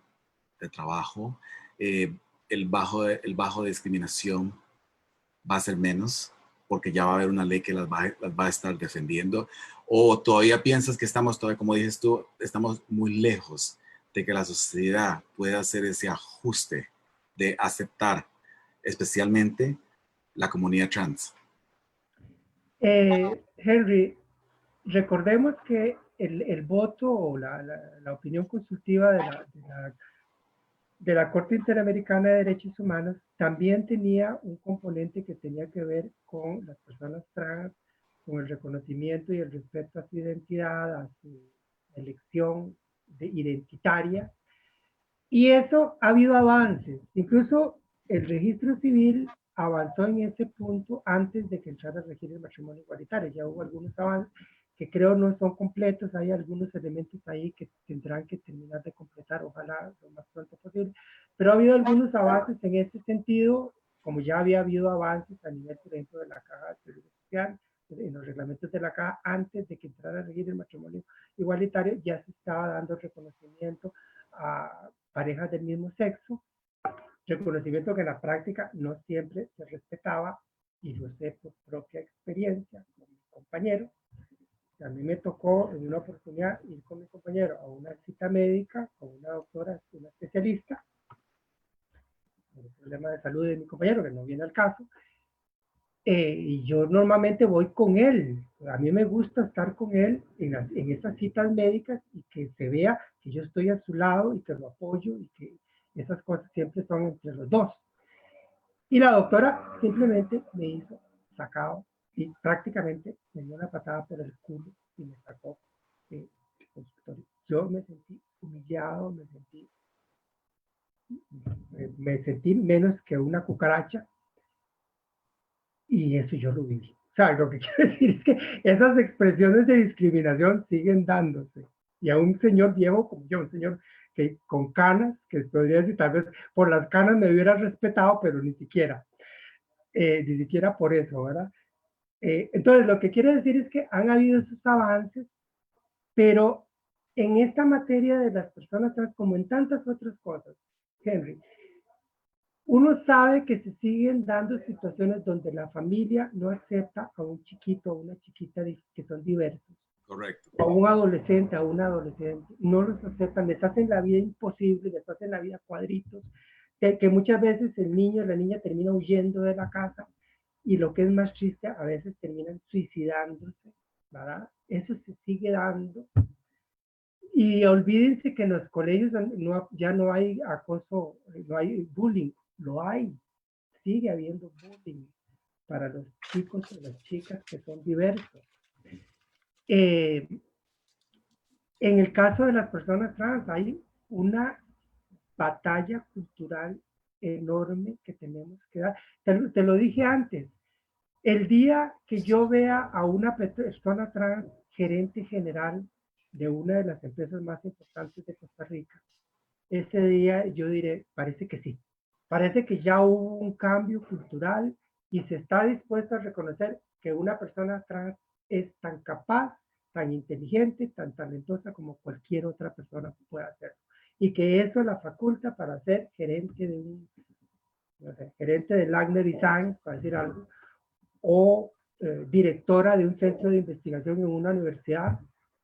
de trabajo, el bajo de discriminación va a ser menos porque ya va a haber una ley que las va a estar defendiendo? ¿O todavía piensas que estamos, todavía, como dices tú, estamos muy lejos de que la sociedad pueda hacer ese ajuste de aceptar especialmente la comunidad trans? Henry, recordemos que el voto o la opinión consultiva de la Corte Interamericana de Derechos Humanos también tenía un componente que tenía que ver con las personas trans, con el reconocimiento y el respeto a su identidad, a su elección identitaria. Y eso ha habido avances. Incluso el registro civil avanzó en ese punto antes de que entrara a regir el matrimonio igualitario. Ya hubo algunos avances que creo no son completos, hay algunos elementos ahí que tendrán que terminar de completar, ojalá lo más pronto posible, pero ha habido algunos avances en ese sentido, como ya había habido avances a nivel, por ejemplo, de la Caja de Seguro Social, en los reglamentos de la Caja, antes de que entrara a regir el matrimonio igualitario, ya se estaba dando reconocimiento a parejas del mismo sexo, reconocimiento que en la práctica no siempre se respetaba, y lo sé por propia experiencia con mi compañero. A mí me tocó en una oportunidad ir con mi compañero a una cita médica con una doctora, una especialista, el problema de salud de mi compañero, que no viene al caso, y yo normalmente voy con él. A mí me gusta estar con él en esas citas médicas y que se vea que yo estoy a su lado y que lo apoyo y que esas cosas siempre son entre los dos. Y la doctora simplemente me hizo sacado y prácticamente me dio una patada por el culo y me sacó del consultorio. Yo me sentí humillado, me sentí menos que una cucaracha, y eso yo lo viví. O sea, lo que quiero decir es que esas expresiones de discriminación siguen dándose. Y a un señor viejo como yo, un señor que con canas, que podría decir, tal vez por las canas me hubiera respetado, pero ni siquiera por eso, ¿verdad? Entonces, lo que quiero decir es que han habido esos avances, pero en esta materia de las personas trans, como en tantas otras cosas, Henry, uno sabe que se siguen dando situaciones donde la familia no acepta a un chiquito o una chiquita que son diversos. Correcto. A un adolescente, a una adolescente, no los aceptan, les hacen la vida imposible, les hacen la vida cuadritos, que muchas veces el niño o la niña termina huyendo de la casa y lo que es más triste, a veces terminan suicidándose, ¿verdad? Eso se sigue dando. Y olvídense que en los colegios ya no hay acoso, no hay bullying, lo hay, sigue habiendo bullying para los chicos y las chicas que son diversos. En el caso de las personas trans hay una batalla cultural enorme que tenemos que dar. Te lo dije antes, el día que yo vea a una persona trans gerente general de una de las empresas más importantes de Costa Rica, ese día yo diré, parece que sí. Parece que ya hubo un cambio cultural y se está dispuesto a reconocer que una persona trans es tan capaz, tan inteligente, tan talentosa como cualquier otra persona pueda ser. Y que eso la faculta para ser gerente de gerente de Lagner Design, para decir algo, o directora de un centro de investigación en una universidad,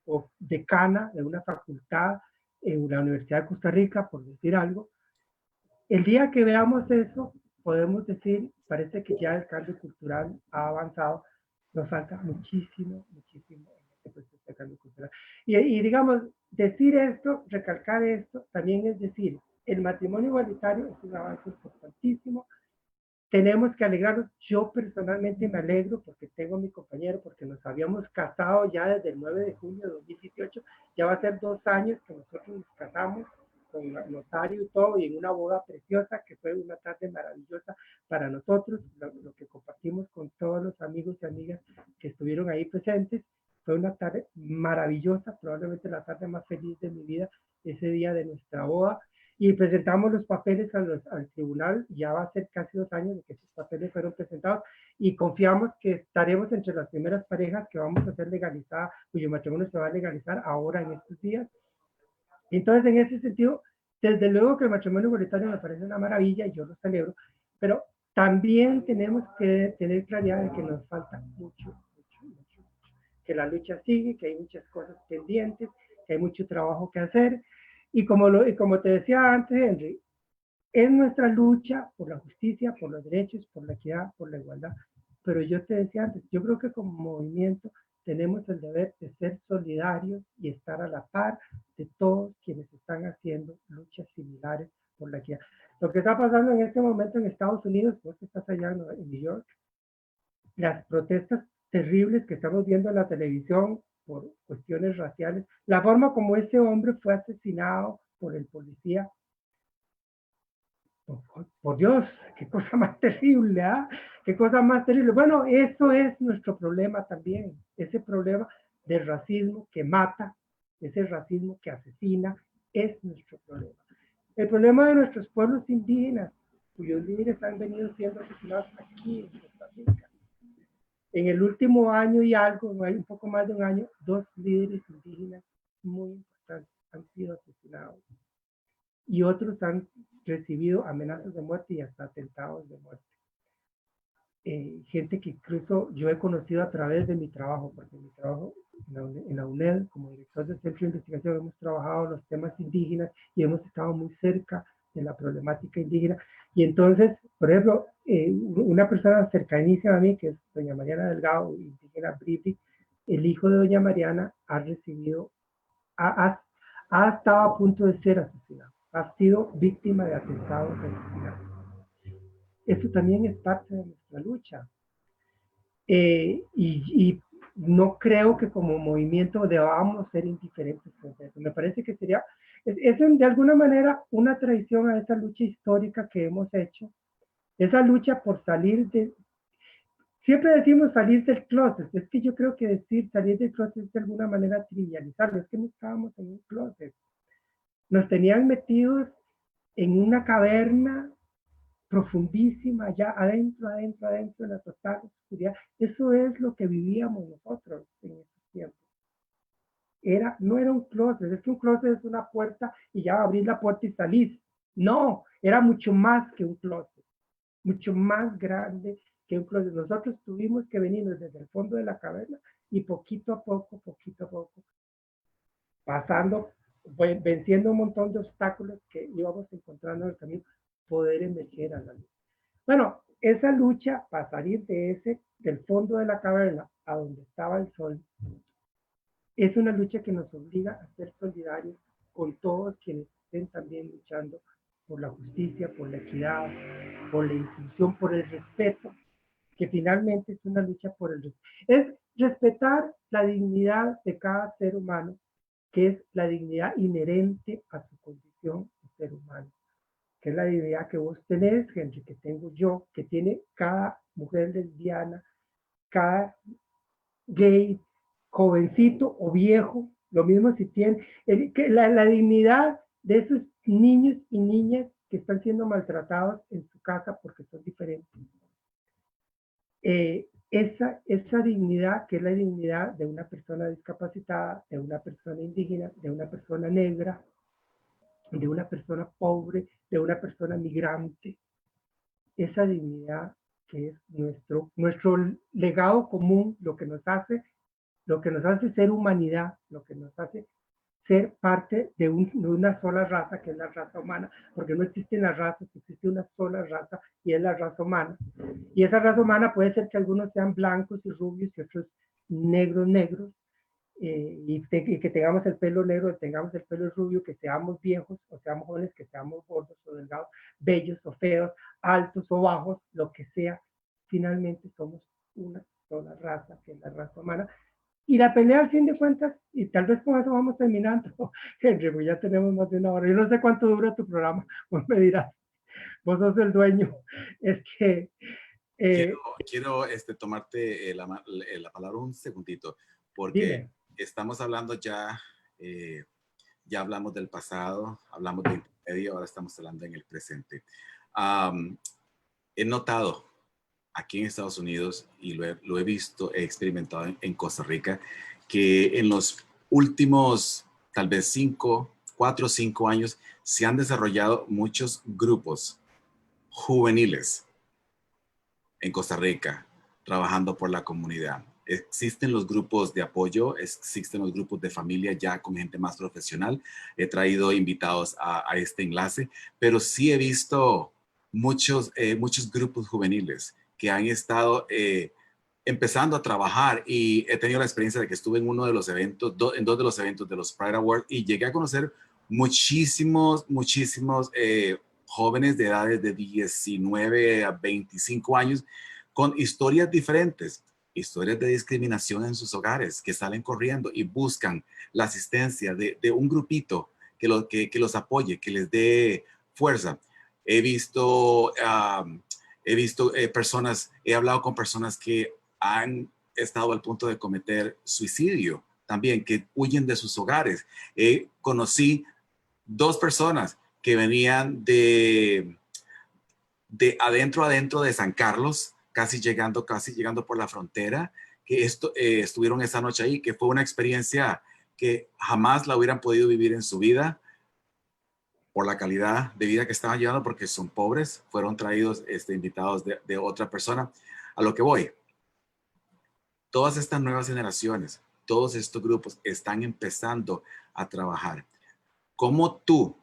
o decana de una facultad en la Universidad de Costa Rica, por decir algo. El día que veamos eso, podemos decir, parece que ya el cambio cultural ha avanzado. Nos falta muchísimo, muchísimo en este proceso de cambio cultural. Y digamos, decir esto, recalcar esto, también es decir, el matrimonio igualitario es un avance importantísimo. Tenemos que alegrarnos. Yo personalmente me alegro porque tengo a mi compañero, porque nos habíamos casado ya desde el 9 de junio de 2018. Ya va a ser 2 años que nosotros nos casamos con notario y todo, y en una boda preciosa que fue una tarde maravillosa para nosotros, lo que compartimos con todos los amigos y amigas que estuvieron ahí presentes. Fue una tarde maravillosa, probablemente la tarde más feliz de mi vida, ese día de nuestra boda. Y presentamos los papeles al tribunal, ya va a ser casi 2 años de que esos papeles fueron presentados, y confiamos que estaremos entre las primeras parejas que vamos a ser legalizadas, cuyo matrimonio se va a legalizar ahora en estos días. Entonces, en ese sentido, desde luego que el matrimonio igualitario me parece una maravilla y yo lo celebro, pero también tenemos que tener claridad de que nos falta mucho, que la lucha sigue, que hay muchas cosas pendientes, que hay mucho trabajo que hacer. Y como te decía antes, Henry, es nuestra lucha por la justicia, por los derechos, por la equidad, por la igualdad. Pero yo te decía antes, yo creo que como movimiento tenemos el deber de ser solidarios y estar a la par de todos quienes están haciendo luchas similares por la equidad. Lo que está pasando en este momento en Estados Unidos, vos que estás allá en New York, las protestas terribles que estamos viendo en la televisión por cuestiones raciales, la forma como ese hombre fue asesinado por el policía. Por Dios, qué cosa más terrible, ¿ah? Qué cosa más terrible. Bueno, eso es nuestro problema también, ese problema del racismo que mata, ese racismo que asesina, es nuestro problema. El problema de nuestros pueblos indígenas, cuyos líderes han venido siendo asesinados aquí en Costa Rica. En el último año y algo, un poco más de un año, 2 líderes indígenas muy importantes han sido asesinados y otros han recibido amenazas de muerte y hasta atentados de muerte. Gente que incluso yo he conocido a través de mi trabajo, porque mi trabajo en la UNED, como director del Centro de Investigación, hemos trabajado los temas indígenas y hemos estado muy cerca de la problemática indígena. Y entonces, por ejemplo, una persona cercanísima a mí, que es doña Mariana Delgado, indígena Bribri, el hijo de doña Mariana ha recibido, ha estado a punto de ser asesinado, ha sido víctima de atentados de asesinato. Eso también es parte de nuestra lucha. Y no creo que como movimiento debamos ser indiferentes frente a eso. Me parece que sería, es de alguna manera una traición a esa lucha histórica que hemos hecho, esa lucha por salir de, siempre decimos salir del closet, es que yo creo que decir salir del closet es de alguna manera trivializarlo, es que no estábamos en un closet, nos tenían metidos en una caverna profundísima, allá adentro, adentro, adentro, en la total oscuridad. Eso es lo que vivíamos nosotros en esos tiempos. No era un closet, es que un closet es una puerta y ya abrís la puerta y salís. No, era mucho más que un closet, mucho más grande que un closet. Nosotros tuvimos que venir desde el fondo de la caverna y poquito a poco, pasando, venciendo un montón de obstáculos que íbamos encontrando en el camino, poder emerger a la luz. Bueno, esa lucha para salir del fondo de la caverna a donde estaba el sol, es una lucha que nos obliga a ser solidarios con todos quienes estén también luchando por la justicia, por la equidad, por la inclusión, por el respeto, que finalmente es una lucha por el respeto. Es respetar la dignidad de cada ser humano, que es la dignidad inherente a su condición de ser humano, que es la dignidad que vos tenés, Henry, que tengo yo, que tiene cada mujer lesbiana, cada gay, jovencito o viejo, lo mismo si tiene, la dignidad de esos niños y niñas que están siendo maltratados en su casa porque son diferentes. Esa dignidad, que es la dignidad de una persona discapacitada, de una persona indígena, de una persona negra, de una persona pobre, de una persona migrante, esa dignidad que es nuestro legado común, lo que nos hace ser humanidad, lo que nos hace ser parte de una sola raza, que es la raza humana, porque no existen las razas, existe una sola raza y es la raza humana. Y esa raza humana puede ser que algunos sean blancos y rubios y otros negros, y que tengamos el pelo negro, que tengamos el pelo rubio, que seamos viejos o seamos jóvenes, que seamos gordos o delgados, bellos o feos, altos o bajos, lo que sea, finalmente somos una sola raza, que es la raza humana. Y la pelea al fin de cuentas, y tal vez con eso vamos terminando, Henry, pues ya tenemos más de una hora. Yo no sé cuánto dura tu programa, vos me dirás, vos sos el dueño. Es que... Quiero tomarte la palabra un segundito, porque dime. estamos hablando ya hablamos del pasado, hablamos del intermedio, ahora estamos hablando en el presente. He notado aquí en Estados Unidos, y lo he visto, he experimentado en Costa Rica, que en los últimos tal vez 4 o 5 años se han desarrollado muchos grupos juveniles en Costa Rica, trabajando por la comunidad. Existen los grupos de apoyo, existen los grupos de familia ya con gente más profesional. He traído invitados a este enlace, pero sí he visto muchos grupos juveniles que han estado empezando a trabajar, y he tenido la experiencia de que estuve en uno de los eventos, en dos de los eventos de los Pride Awards, y llegué a conocer muchísimos jóvenes de edades de 19 a 25 años con historias diferentes, historias de discriminación en sus hogares, que salen corriendo y buscan la asistencia de un grupito que los apoye, que les dé fuerza. He visto personas, he hablado con personas que han estado al punto de cometer suicidio también, que huyen de sus hogares. Conocí 2 personas que venían de adentro de San Carlos, casi llegando por la frontera, que estuvieron esa noche ahí, que fue una experiencia que jamás la hubieran podido vivir en su vida por la calidad de vida que estaban llevando, porque son pobres, fueron traídos invitados de otra persona. A lo que voy, todas estas nuevas generaciones, todos estos grupos están empezando a trabajar. ¿Cómo tú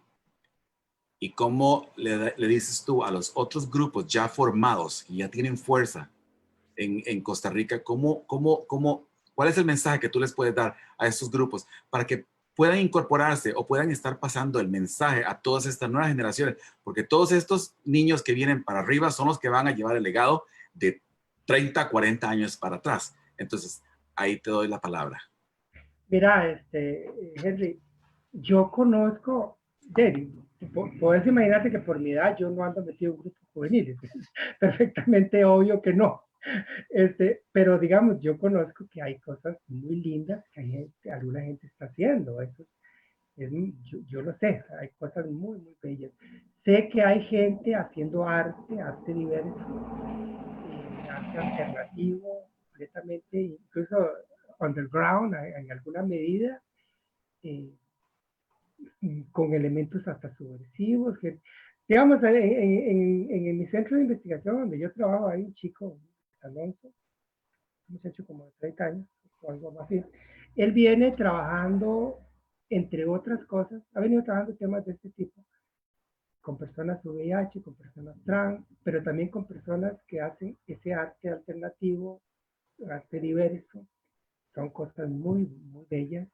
y cómo le dices tú a los otros grupos ya formados, que ya tienen fuerza en Costa Rica, cuál es el mensaje que tú les puedes dar a estos grupos para que puedan incorporarse o puedan estar pasando el mensaje a todas estas nuevas generaciones? Porque todos estos niños que vienen para arriba son los que van a llevar el legado de 30, 40 años para atrás. Entonces, ahí te doy la palabra. Mira, Henry, yo conozco, David, puedes imaginarte que por mi edad yo no ando metido en grupos juveniles, es perfectamente obvio que no. Pero digamos, yo conozco que hay cosas muy lindas que alguna gente está haciendo, yo lo sé, hay cosas muy, muy bellas. sé que hay gente haciendo arte diverso, arte alternativo, completamente, incluso underground en alguna medida, eh, con elementos hasta subversivos. Que, digamos, en mi centro de investigación, donde yo trabajo, hay un chico, Alonso, un muchacho como de 30 años, o algo más así. Él viene trabajando, entre otras cosas, ha venido trabajando temas de este tipo, con personas VIH, con personas trans, pero también con personas que hacen ese arte alternativo, arte diverso. Son cosas muy, muy bellas,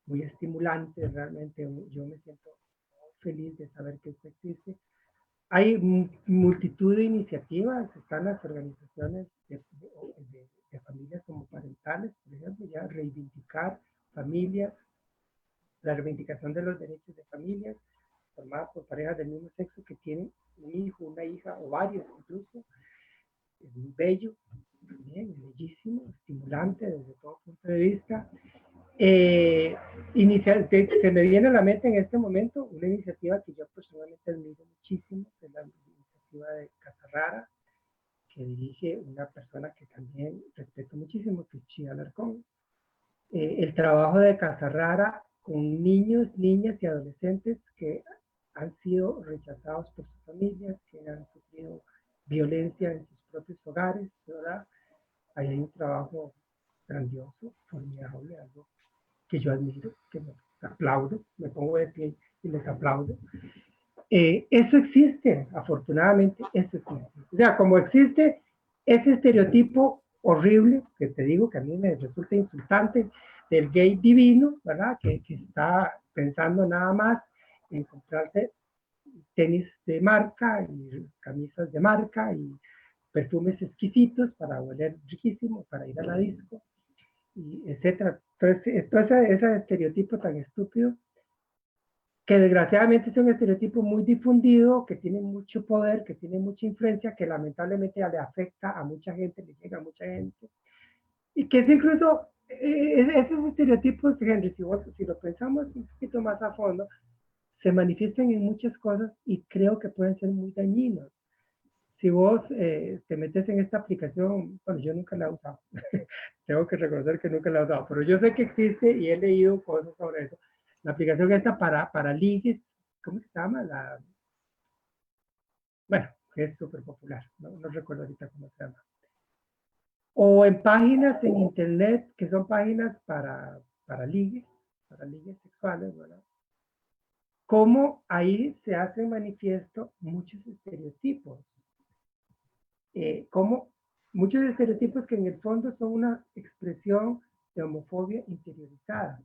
muy estimulantes. Realmente yo me siento feliz de saber que esto existe. Hay multitud de iniciativas, están las organizaciones de familias homoparentales, por ejemplo, ya reivindicar familias, la reivindicación de los derechos de familias formadas por parejas del mismo sexo que tienen un hijo, una hija o varios incluso. Es muy bello, también bellísimo, estimulante desde todo punto de vista. Se me viene a la mente en este momento una iniciativa que yo personalmente admiro muchísimo, que es la iniciativa de Casa Rara, que dirige una persona que también respeto muchísimo, que es Chía Alarcón. El trabajo de Casa Rara con niños, niñas y adolescentes que han sido rechazados por sus familias, que han sufrido violencia en sus propios hogares, ¿verdad? Ahí hay un trabajo grandioso, formidable, algo que yo admiro, que me aplaudo, me pongo de pie y les aplaudo. Eso existe, afortunadamente, eso existe. O sea, como existe ese estereotipo horrible, que te digo que a mí me resulta insultante, del gay divino, ¿verdad? Que está pensando nada más en comprarse tenis de marca y camisas de marca y perfumes exquisitos para oler riquísimo, para ir a la disco, y etcétera. Entonces ese estereotipo tan estúpido, que desgraciadamente es un estereotipo muy difundido, que tiene mucho poder, que tiene mucha influencia, que lamentablemente le afecta a mucha gente, le llega a mucha gente, y que es incluso, esos estereotipos, Henry, si lo pensamos un poquito más a fondo, se manifiestan en muchas cosas y creo que pueden ser muy dañinos. Si vos te metes en esta aplicación, bueno, yo nunca la he usado, tengo que reconocer que nunca la he usado, pero yo sé que existe y he leído cosas sobre eso. La aplicación esta para ligues, ¿cómo se llama? Bueno, es súper popular, no recuerdo ahorita cómo se llama. O en páginas en internet, que son páginas para ligues sexuales, ¿verdad? Cómo ahí se hacen manifiesto muchos estereotipos. Como muchos estereotipos que en el fondo son una expresión de homofobia interiorizada.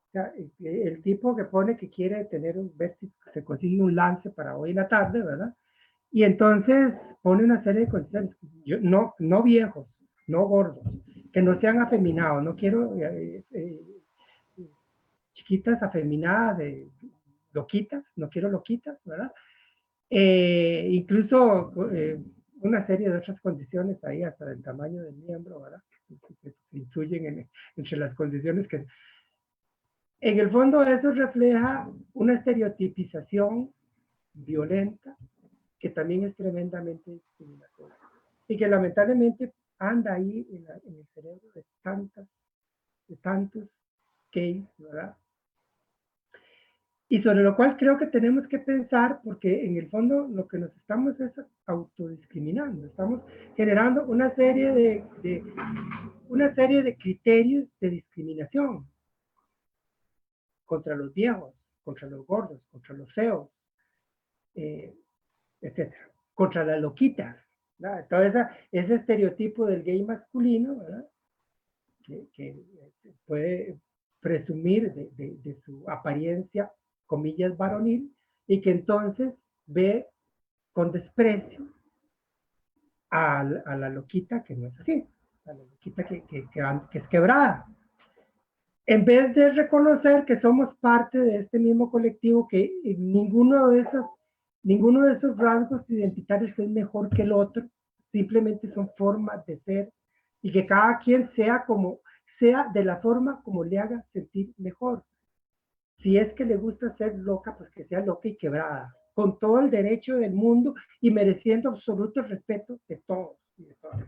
O sea, el tipo que pone que quiere tener ver si se consigue un lance para hoy en la tarde, ¿verdad? Y entonces pone una serie de condiciones. No viejos, no gordos, que no sean afeminados. No quiero chiquitas afeminadas, loquitas, no quiero loquitas, ¿verdad? Incluso una serie de otras condiciones ahí, hasta del tamaño del miembro, ¿verdad? Que influyen entre las condiciones que... En el fondo eso refleja una estereotipización violenta que también es tremendamente discriminatoria y que lamentablemente anda ahí en el cerebro de tantos gays, ¿verdad? Y sobre lo cual creo que tenemos que pensar, porque en el fondo lo que nos estamos es autodiscriminando, estamos generando una serie de criterios de discriminación contra los viejos, contra los gordos, contra los feos, etcétera, contra las loquitas, ¿verdad? Todo ese estereotipo del gay masculino, ¿verdad? Que puede presumir de su apariencia, comillas, varonil, y que entonces ve con desprecio a la loquita que no es así, a la loquita que es quebrada. En vez de reconocer que somos parte de este mismo colectivo, que ninguno de esos rasgos identitarios es mejor que el otro, simplemente son formas de ser, y que cada quien sea de la forma como le haga sentir mejor. Si es que le gusta ser loca, pues que sea loca y quebrada, con todo el derecho del mundo y mereciendo absoluto respeto de todos y de todas.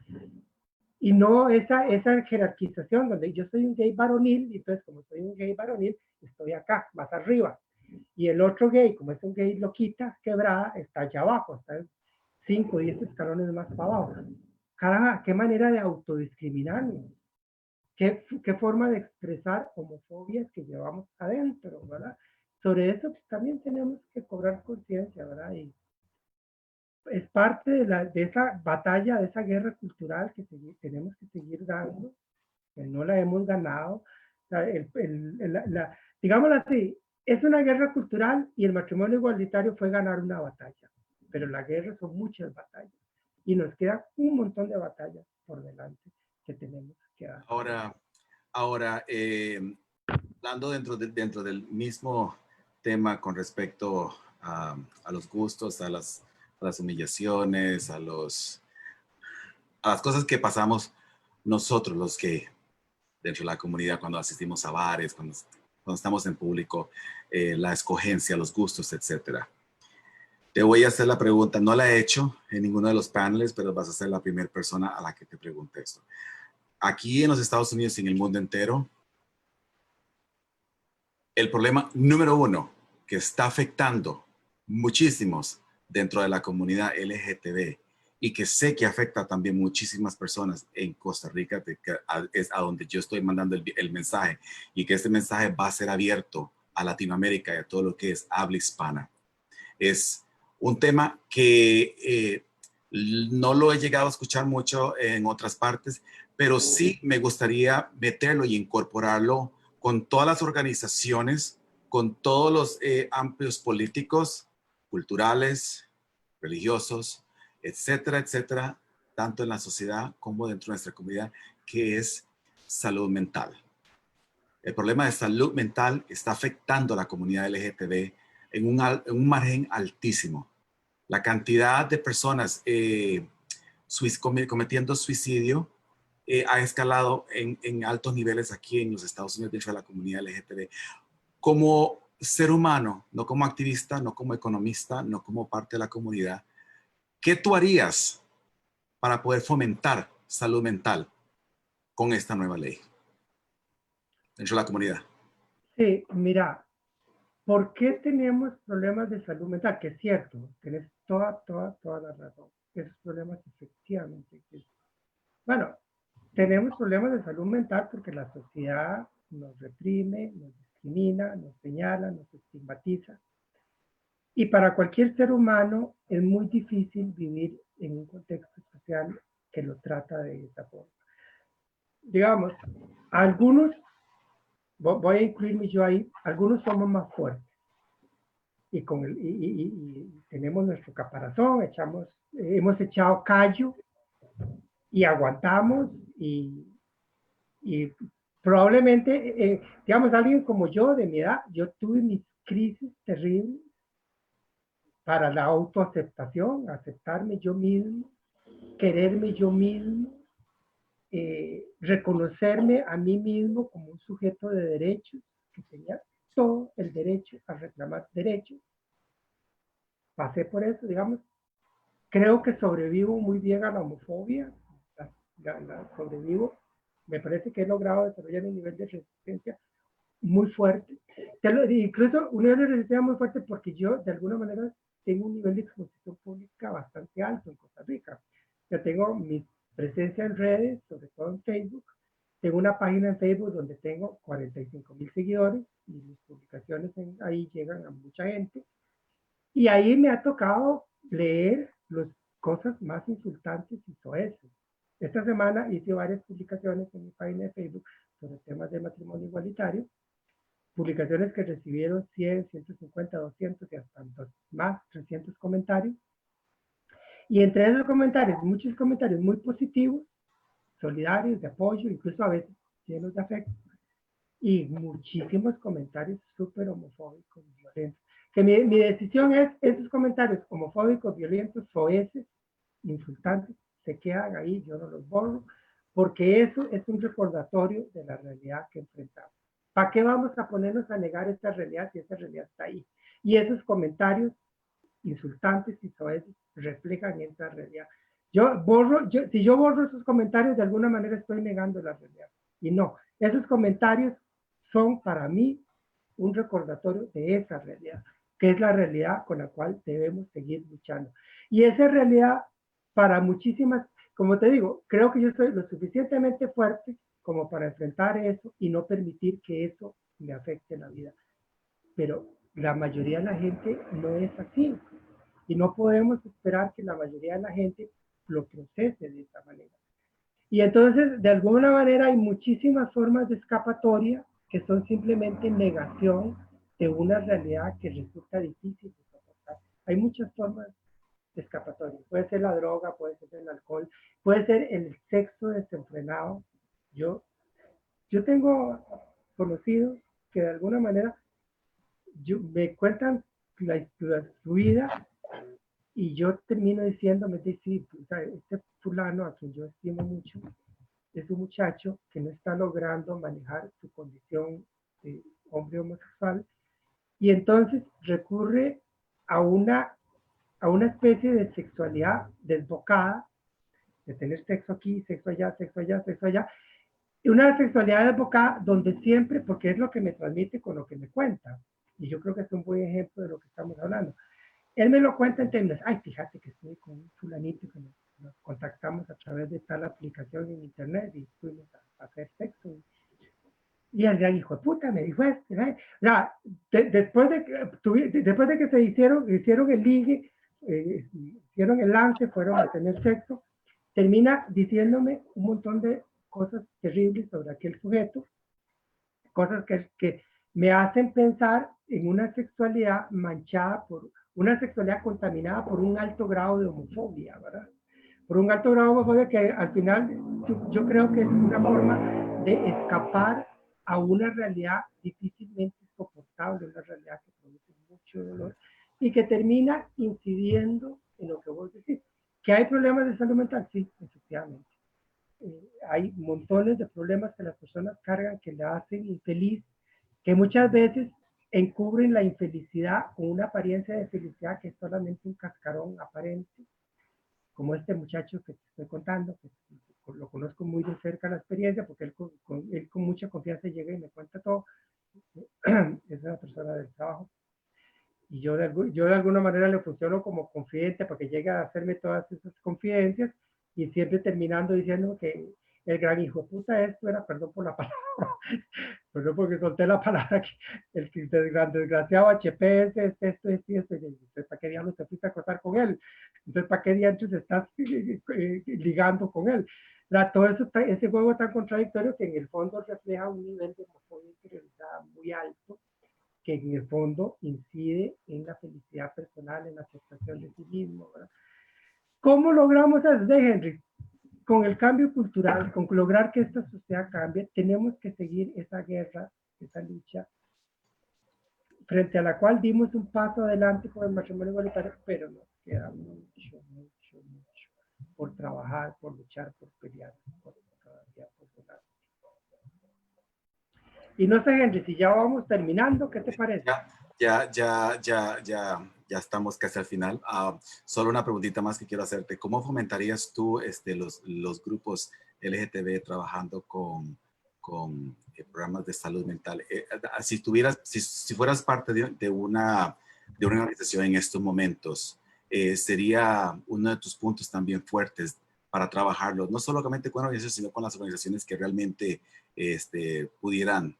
Y no esa jerarquización donde yo soy un gay varonil, y entonces como soy un gay varonil, estoy acá, más arriba. Y el otro gay, como es un gay loquita, quebrada, está allá abajo, está 5 o 10 escalones más para abajo. Caramba, qué manera de autodiscriminarnos. Qué forma de expresar homofobias que llevamos adentro, ¿verdad? Sobre eso también tenemos que cobrar conciencia, ¿verdad? Y es parte de esa batalla, de esa guerra cultural que tenemos que seguir dando, que no la hemos ganado. O sea, digámoslo así, es una guerra cultural y el matrimonio igualitario fue ganar una batalla, pero la guerra son muchas batallas y nos queda un montón de batallas por delante que tenemos que dar. Ahora hablando dentro del mismo tema con respecto a los gustos, a las humillaciones, a las cosas que pasamos nosotros, los que dentro de la comunidad, cuando asistimos a bares, cuando estamos en público, la escogencia, los gustos, etcétera. Te voy a hacer la pregunta, no la he hecho en ninguno de los paneles, pero vas a ser la primera persona a la que te pregunte esto. Aquí en los Estados Unidos y en el mundo entero, el problema número uno que está afectando muchísimos dentro de la comunidad LGTB y que sé que afecta también muchísimas personas en Costa Rica, es a donde yo estoy mandando el mensaje, y que este mensaje va a ser abierto a Latinoamérica y a todo lo que es habla hispana. Es un tema que no lo he llegado a escuchar mucho en otras partes, pero sí me gustaría meterlo y incorporarlo con todas las organizaciones, con todos los amplios políticos, culturales, religiosos, etcétera, etcétera, tanto en la sociedad como dentro de nuestra comunidad, que es salud mental. El problema de salud mental está afectando a la comunidad LGTB en un margen altísimo. La cantidad de personas cometiendo suicidio ha escalado en altos niveles aquí en los Estados Unidos dentro de la comunidad LGTB. Como ser humano, no como activista, no como economista, no como parte de la comunidad, ¿qué tú harías para poder fomentar salud mental con esta nueva ley dentro de la comunidad? Sí, mira, ¿por qué tenemos problemas de salud mental? Que es cierto, tienes toda la razón. Esos problemas efectivamente existen. Bueno, tenemos problemas de salud mental porque la sociedad nos reprime, nos discrimina, nos señala, nos estigmatiza. Y para cualquier ser humano es muy difícil vivir en un contexto social que lo trata de esa forma. Digamos, algunos, voy a incluirme yo ahí, algunos somos más fuertes. Y tenemos nuestro caparazón, hemos echado callo y aguantamos y probablemente, digamos, alguien como yo de mi edad, yo tuve mis crisis terribles para la autoaceptación, aceptarme yo mismo, quererme yo mismo, reconocerme a mí mismo como un sujeto de derechos, que tenía todo el derecho a reclamar derechos. Pasé por eso, digamos. Creo que sobrevivo muy bien a la homofobia, sobrevivo. Me parece que he logrado desarrollar un nivel de resistencia muy fuerte. Incluso un nivel de resistencia muy fuerte porque yo, de alguna manera, tengo un nivel de exposición pública bastante alto en Costa Rica. Yo tengo mi presencia en redes, sobre todo en Facebook. Tengo una página en Facebook donde tengo 45,000 seguidores y mis publicaciones ahí llegan a mucha gente. Y ahí me ha tocado leer las cosas más insultantes y soeces. Esta semana hice varias publicaciones en mi página de Facebook sobre temas de matrimonio igualitario, publicaciones que recibieron 100, 150, 200 y hasta más 300 comentarios. Y entre esos comentarios, muchos comentarios muy positivos, solidarios, de apoyo, incluso a veces llenos de afecto, y muchísimos comentarios súper homofóbicos y violentos. Que mi decisión es, esos comentarios homofóbicos, violentos, soeces, insultantes, se quedan ahí, yo no los borro, porque eso es un recordatorio de la realidad que enfrentamos. ¿Para qué vamos a ponernos a negar esta realidad si esta realidad está ahí? Y esos comentarios insultantes y soeces reflejan esa realidad. Si yo borro esos comentarios, de alguna manera estoy negando la realidad. Y no, esos comentarios son para mí un recordatorio de esa realidad, que es la realidad con la cual debemos seguir luchando. Y esa realidad para muchísimas, como te digo, creo que yo soy lo suficientemente fuerte como para enfrentar eso y no permitir que eso me afecte la vida. Pero la mayoría de la gente no es así. Y no podemos esperar que la mayoría de la gente lo procese de esa manera. Y entonces, de alguna manera, hay muchísimas formas de escapatoria que son simplemente negación de una realidad que resulta difícil de soportar. Hay muchas formas de escapatoria. Puede ser la droga, puede ser el alcohol, puede ser el sexo desenfrenado. Yo tengo conocidos que de alguna manera me cuentan su vida y yo termino diciéndome, sí, este fulano a quien yo estimo mucho, es un muchacho que no está logrando manejar su condición de hombre homosexual y entonces recurre a una especie de sexualidad desbocada, de tener sexo aquí, sexo allá, sexo allá, sexo allá, y una sexualidad desbocada donde siempre, porque es lo que me transmite con lo que me cuenta, y yo creo que es un buen ejemplo de lo que estamos hablando. Él me lo cuenta en términos, ay, fíjate que estoy con un fulanito que nos contactamos a través de tal aplicación en internet y fuimos a hacer sexo. Y el gran hijo de puta me dijo esto. Después de que se hicieron el ligue, hicieron el lance, fueron a tener sexo, termina diciéndome un montón de cosas terribles sobre aquel sujeto, cosas que me hacen pensar en una sexualidad manchada una sexualidad contaminada por un alto grado de homofobia, ¿verdad? Por un alto grado de homofobia que al final yo creo que es una forma de escapar a una realidad difícilmente soportable, una realidad que produce mucho dolor y que termina incidiendo en lo que vos decís. ¿Que hay problemas de salud mental? Sí, efectivamente. Hay montones de problemas que las personas cargan que le hacen infeliz, que muchas veces encubren la infelicidad con una apariencia de felicidad que es solamente un cascarón aparente, como este muchacho que te estoy contando, que lo conozco muy de cerca la experiencia, porque él con mucha confianza llega y me cuenta todo. Es una persona del trabajo. Y yo de alguna manera le funciono como confidente para que llegue a hacerme todas esas confidencias y siempre terminando diciendo que el gran hijo de puta esto era, perdón por la palabra, perdón porque solté la palabra, que el desgraciado HPS es esto, entonces ¿para qué diablos te fuiste a acostar con él? Entonces ¿para qué diablos estás ligando con él? Todo eso, ese juego tan contradictorio que en el fondo refleja un nivel de homofobia interiorizada muy alto, que en el fondo incide en la felicidad personal, en la aceptación de sí mismo, ¿verdad? ¿Cómo logramos eso, Henry? Con el cambio cultural, con lograr que esta sociedad cambie, tenemos que seguir esa guerra, esa lucha, frente a la cual dimos un paso adelante con el matrimonio igualitario, pero nos queda mucho, mucho, mucho por trabajar, por luchar, por pelear, por todavía por lograr. Y no sé, Henry, si ya vamos terminando, ¿qué te parece? Ya estamos casi al final. Solo una preguntita más que quiero hacerte. ¿Cómo fomentarías tú los grupos LGTB trabajando con programas de salud mental? Si fueras parte de una organización en estos momentos, sería uno de tus puntos también fuertes para trabajarlo, no solamente con organizaciones, sino con las organizaciones que realmente pudieran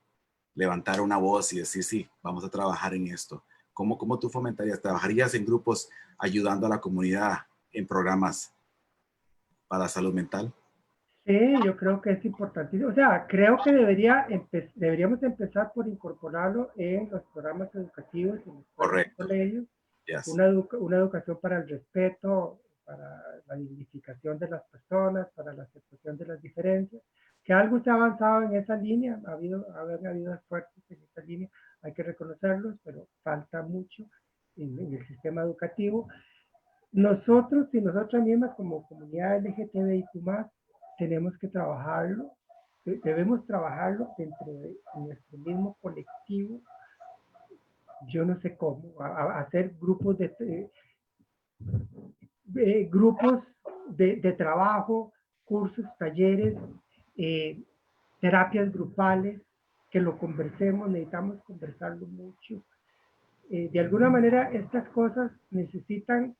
levantar una voz y decir, sí, vamos a trabajar en esto. ¿Cómo tú fomentarías? ¿Trabajarías en grupos ayudando a la comunidad en programas para salud mental? Sí, yo creo que es importantísimo. O sea, creo que deberíamos empezar por incorporarlo en los programas educativos, en los Correcto. colegios, Yes. una educación para el respeto, para la dignificación de las personas, para la aceptación de las diferencias, que algo se ha avanzado en esa línea, ha habido esfuerzos en esa línea, hay que reconocerlos, pero falta mucho en el sistema educativo. Nosotros y nosotras mismas como comunidad LGTBIQ+, tenemos que trabajarlo, debemos trabajarlo dentro de nuestro mismo colectivo, yo no sé cómo, hacer grupos grupos de trabajo, cursos, talleres, terapias grupales, que lo conversemos, necesitamos conversarlo mucho. De alguna manera estas cosas necesitan,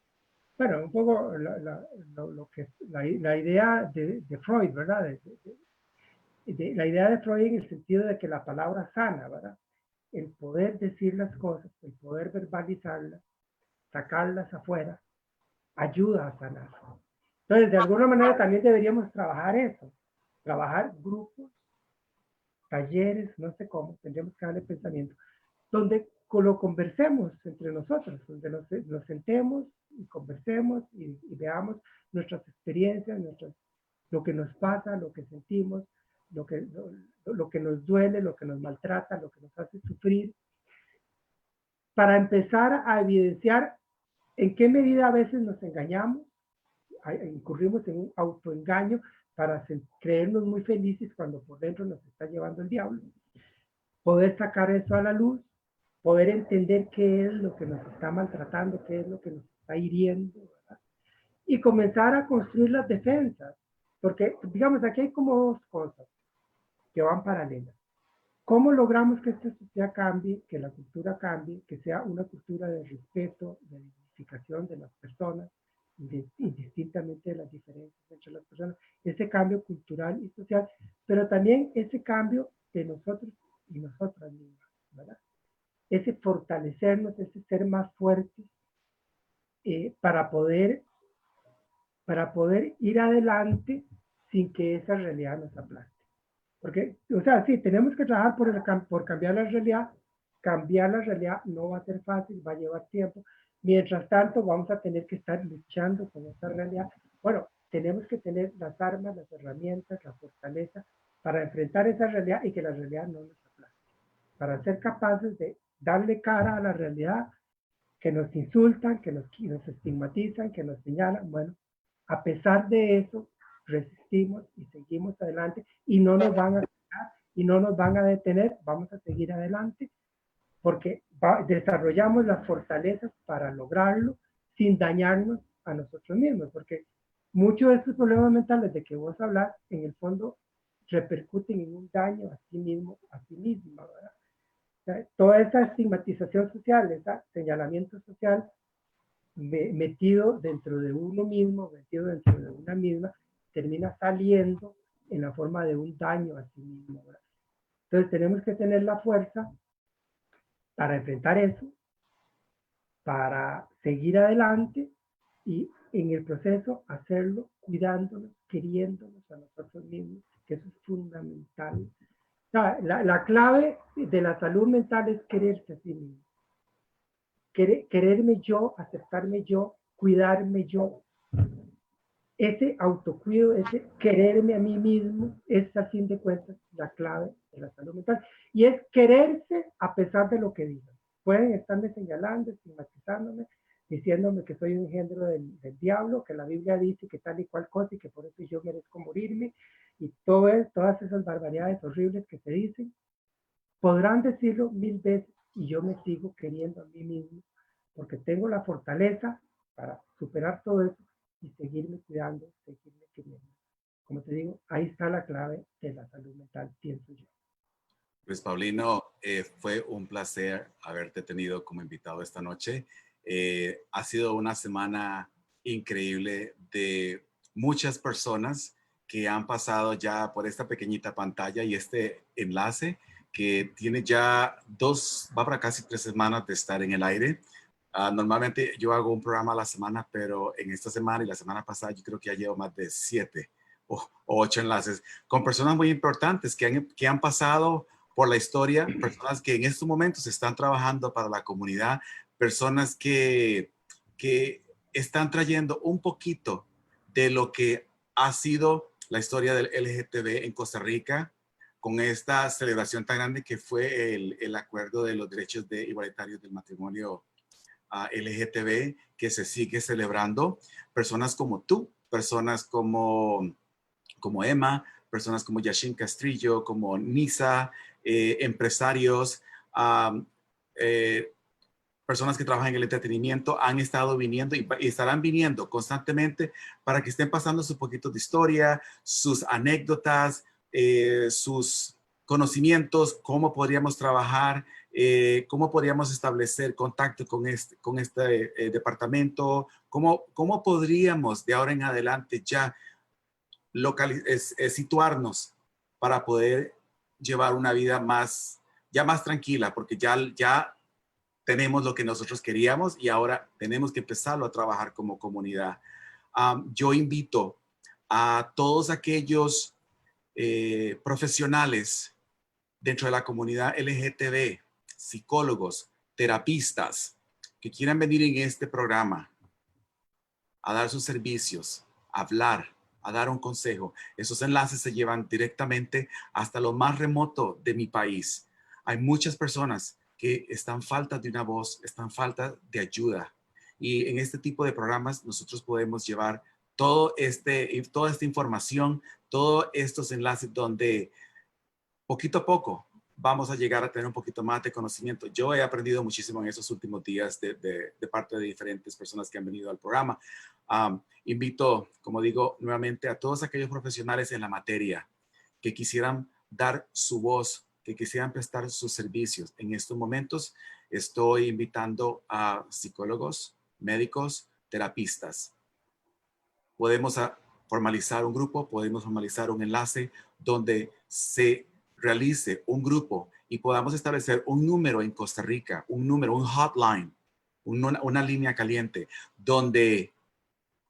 bueno, un poco la idea de Freud, ¿verdad? La idea de Freud en el sentido de que la palabra sana, ¿verdad? El poder decir las cosas, el poder verbalizarlas, sacarlas afuera, ayuda a sanar. Entonces, de alguna manera también deberíamos trabajar eso, trabajar grupos, talleres, no sé cómo, tendríamos que darle pensamiento, donde lo conversemos entre nosotros, donde nos sentemos y conversemos y veamos nuestras experiencias, lo que nos pasa, lo que sentimos, lo que nos duele, lo que nos maltrata, lo que nos hace sufrir, para empezar a evidenciar en qué medida a veces nos engañamos, incurrimos en un autoengaño para creernos muy felices cuando por dentro nos está llevando el diablo. Poder sacar eso a la luz, poder entender qué es lo que nos está maltratando, qué es lo que nos está hiriendo, ¿verdad? Y comenzar a construir las defensas, porque digamos aquí hay como dos cosas que van paralelas. ¿Cómo logramos que esta sociedad cambie, que la cultura cambie, que sea una cultura de respeto, de dignificación de las personas, indistintamente de las diferencias entre las personas, ese cambio cultural y social, pero también ese cambio de nosotros y nosotras mismas, ¿verdad? Ese fortalecernos, ese ser más fuertes para poder ir adelante sin que esa realidad nos aplaste. Porque, o sea, sí, tenemos que trabajar por cambiar la realidad. Cambiar la realidad no va a ser fácil, va a llevar tiempo. Mientras tanto, vamos a tener que estar luchando con esa realidad. Bueno, tenemos que tener las armas, las herramientas, la fortaleza para enfrentar esa realidad y que la realidad no nos aplaste. Para ser capaces de darle cara a la realidad, que nos insultan, que nos estigmatizan, que nos señalan. Bueno, a pesar de eso, resistimos y seguimos adelante y no nos van a y no nos van a detener, vamos a seguir adelante porque desarrollamos las fortalezas para lograrlo sin dañarnos a nosotros mismos, porque muchos de estos problemas mentales de que vos hablas, en el fondo, repercuten en un daño a sí mismo, a sí misma, ¿verdad? O sea, toda esa estigmatización social, ese señalamiento social metido dentro de uno mismo, metido dentro de una misma, termina saliendo en la forma de un daño a sí mismo, ¿verdad? Entonces tenemos que tener la fuerza para enfrentar eso, para seguir adelante y en el proceso hacerlo cuidándonos, queriéndonos a nosotros mismos, que eso es fundamental. O sea, la clave de la salud mental es quererse a sí mismo. Quererme yo, aceptarme yo, cuidarme yo. Ese autocuido, ese quererme a mí mismo, es a fin de cuentas la clave de la salud mental. Y es quererse a pesar de lo que digan. Pueden estarme señalando, estigmatizándome, diciéndome que soy un engendro del diablo, que la Biblia dice que tal y cual cosa y que por eso yo merezco morirme, y todas esas barbaridades horribles que se dicen. Podrán decirlo 1000 veces y yo me sigo queriendo a mí mismo, porque tengo la fortaleza para superar todo eso y seguirme cuidando, seguirme queriendo. Como te digo, ahí está la clave de la salud mental, pienso yo. Pues Paulino, fue un placer haberte tenido como invitado esta noche. Ha sido una semana increíble de muchas personas que han pasado ya por esta pequeñita pantalla y este enlace que tiene ya va para casi 3 semanas de estar en el aire. Normalmente yo hago un programa a la semana, pero en esta semana y la semana pasada yo creo que ya llevo más de 7 o 8 enlaces con personas muy importantes que han pasado por la historia, personas que en estos momentos están trabajando para la comunidad, personas que están trayendo un poquito de lo que ha sido la historia del LGTB en Costa Rica, con esta celebración tan grande que fue el acuerdo de los derechos igualitarios del matrimonio LGTB, que se sigue celebrando. Personas como tú, personas como Emma, personas como Yashin Castrillo, como Nisa, empresarios, personas que trabajan en el entretenimiento han estado viniendo y estarán viniendo constantemente para que estén pasando sus poquitos de historia, sus anécdotas, sus conocimientos, cómo podríamos trabajar, cómo podríamos establecer contacto con este departamento, cómo podríamos de ahora en adelante ya situarnos para poder llevar una vida ya más tranquila, porque ya tenemos lo que nosotros queríamos y ahora tenemos que empezarlo a trabajar como comunidad. Yo invito a todos aquellos profesionales dentro de la comunidad LGTB, psicólogos, terapistas, que quieran venir en este programa a dar sus servicios, a hablar, a dar un consejo. Esos enlaces se llevan directamente hasta lo más remoto de mi país. Hay muchas personas que están falta de una voz, están falta de ayuda. Y en este tipo de programas nosotros podemos llevar toda esta información, todos estos enlaces donde poquito a poco vamos a llegar a tener un poquito más de conocimiento. Yo he aprendido muchísimo en esos últimos días de parte de diferentes personas que han venido al programa. Invito, como digo, nuevamente a todos aquellos profesionales en la materia que quisieran dar su voz, que quisieran prestar sus servicios. En estos momentos estoy invitando a psicólogos, médicos, terapistas. Podemos formalizar un grupo, podemos formalizar un enlace donde se realice un grupo y podamos establecer un número en Costa Rica, un hotline, una línea caliente, donde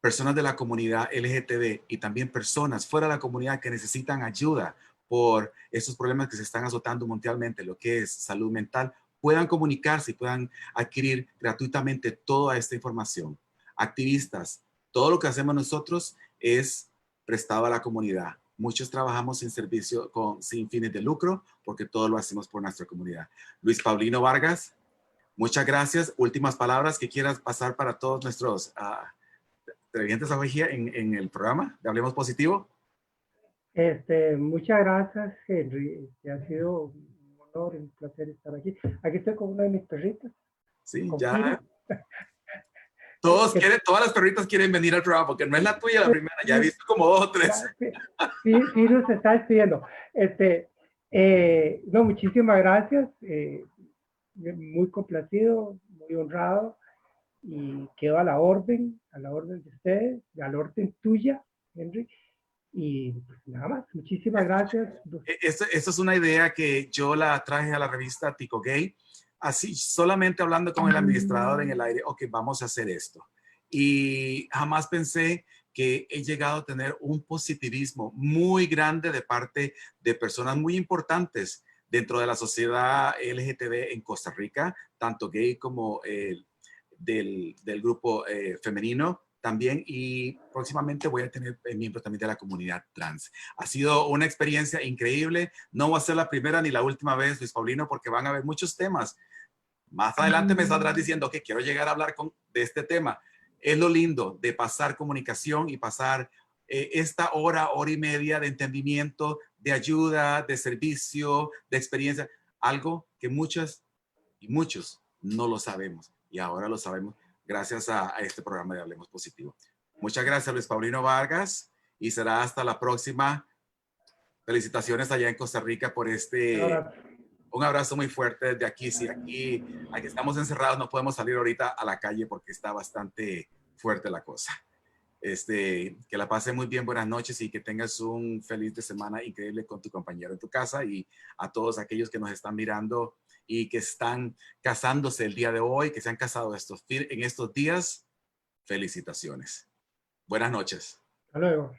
personas de la comunidad LGTB y también personas fuera de la comunidad que necesitan ayuda por estos problemas que se están azotando mundialmente, lo que es salud mental, puedan comunicarse y puedan adquirir gratuitamente toda esta información. Activistas, todo lo que hacemos nosotros es prestado a la comunidad. Muchos trabajamos sin servicio, sin fines de lucro, porque todo lo hacemos por nuestra comunidad. Luis Paulino Vargas, muchas gracias. Últimas palabras que quieras pasar para todos nuestros televidentes hoy en el programa de Hablemos Positivo. Muchas gracias, Henry. Ha sido un honor y un placer estar aquí. Aquí estoy con uno de mis perritos. Sí, ya. Todas las perritas quieren venir al programa porque no es la tuya la primera. Ya he visto como 2 o 3. Sí, se está despidiendo. No, muchísimas gracias. Muy complacido, muy honrado y quedo a la orden de ustedes, a la orden tuya, Henry. Y pues nada más, muchísimas gracias. Esta es una idea que yo la traje a la revista Tico Gay, así solamente hablando con el administrador en el aire, ok, vamos a hacer esto. Y jamás pensé que he llegado a tener un positivismo muy grande de parte de personas muy importantes dentro de la sociedad LGTB en Costa Rica, tanto gay como del grupo femenino también, y próximamente voy a tener miembros también de la comunidad trans. Ha sido una experiencia increíble. No va a ser la primera ni la última vez, Luis Paulino, porque van a haber muchos temas. Más adelante me saldrás diciendo que quiero llegar a hablar de este tema. Es lo lindo de pasar comunicación y pasar esta hora y media de entendimiento, de ayuda, de servicio, de experiencia, algo que muchas y muchos no lo sabemos y ahora lo sabemos gracias a este programa de Hablemos Positivo. Muchas gracias, Luis Paulino Vargas, y será hasta la próxima. Felicitaciones allá en Costa Rica por un abrazo muy fuerte desde aquí. Sí, aquí estamos encerrados, no podemos salir ahorita a la calle porque está bastante fuerte la cosa. Que la pase muy bien, buenas noches y que tengas un feliz de semana increíble con tu compañero en tu casa, y a todos aquellos que nos están mirando y que están casándose el día de hoy, que se han casado en estos días, felicitaciones. Buenas noches. Hasta luego.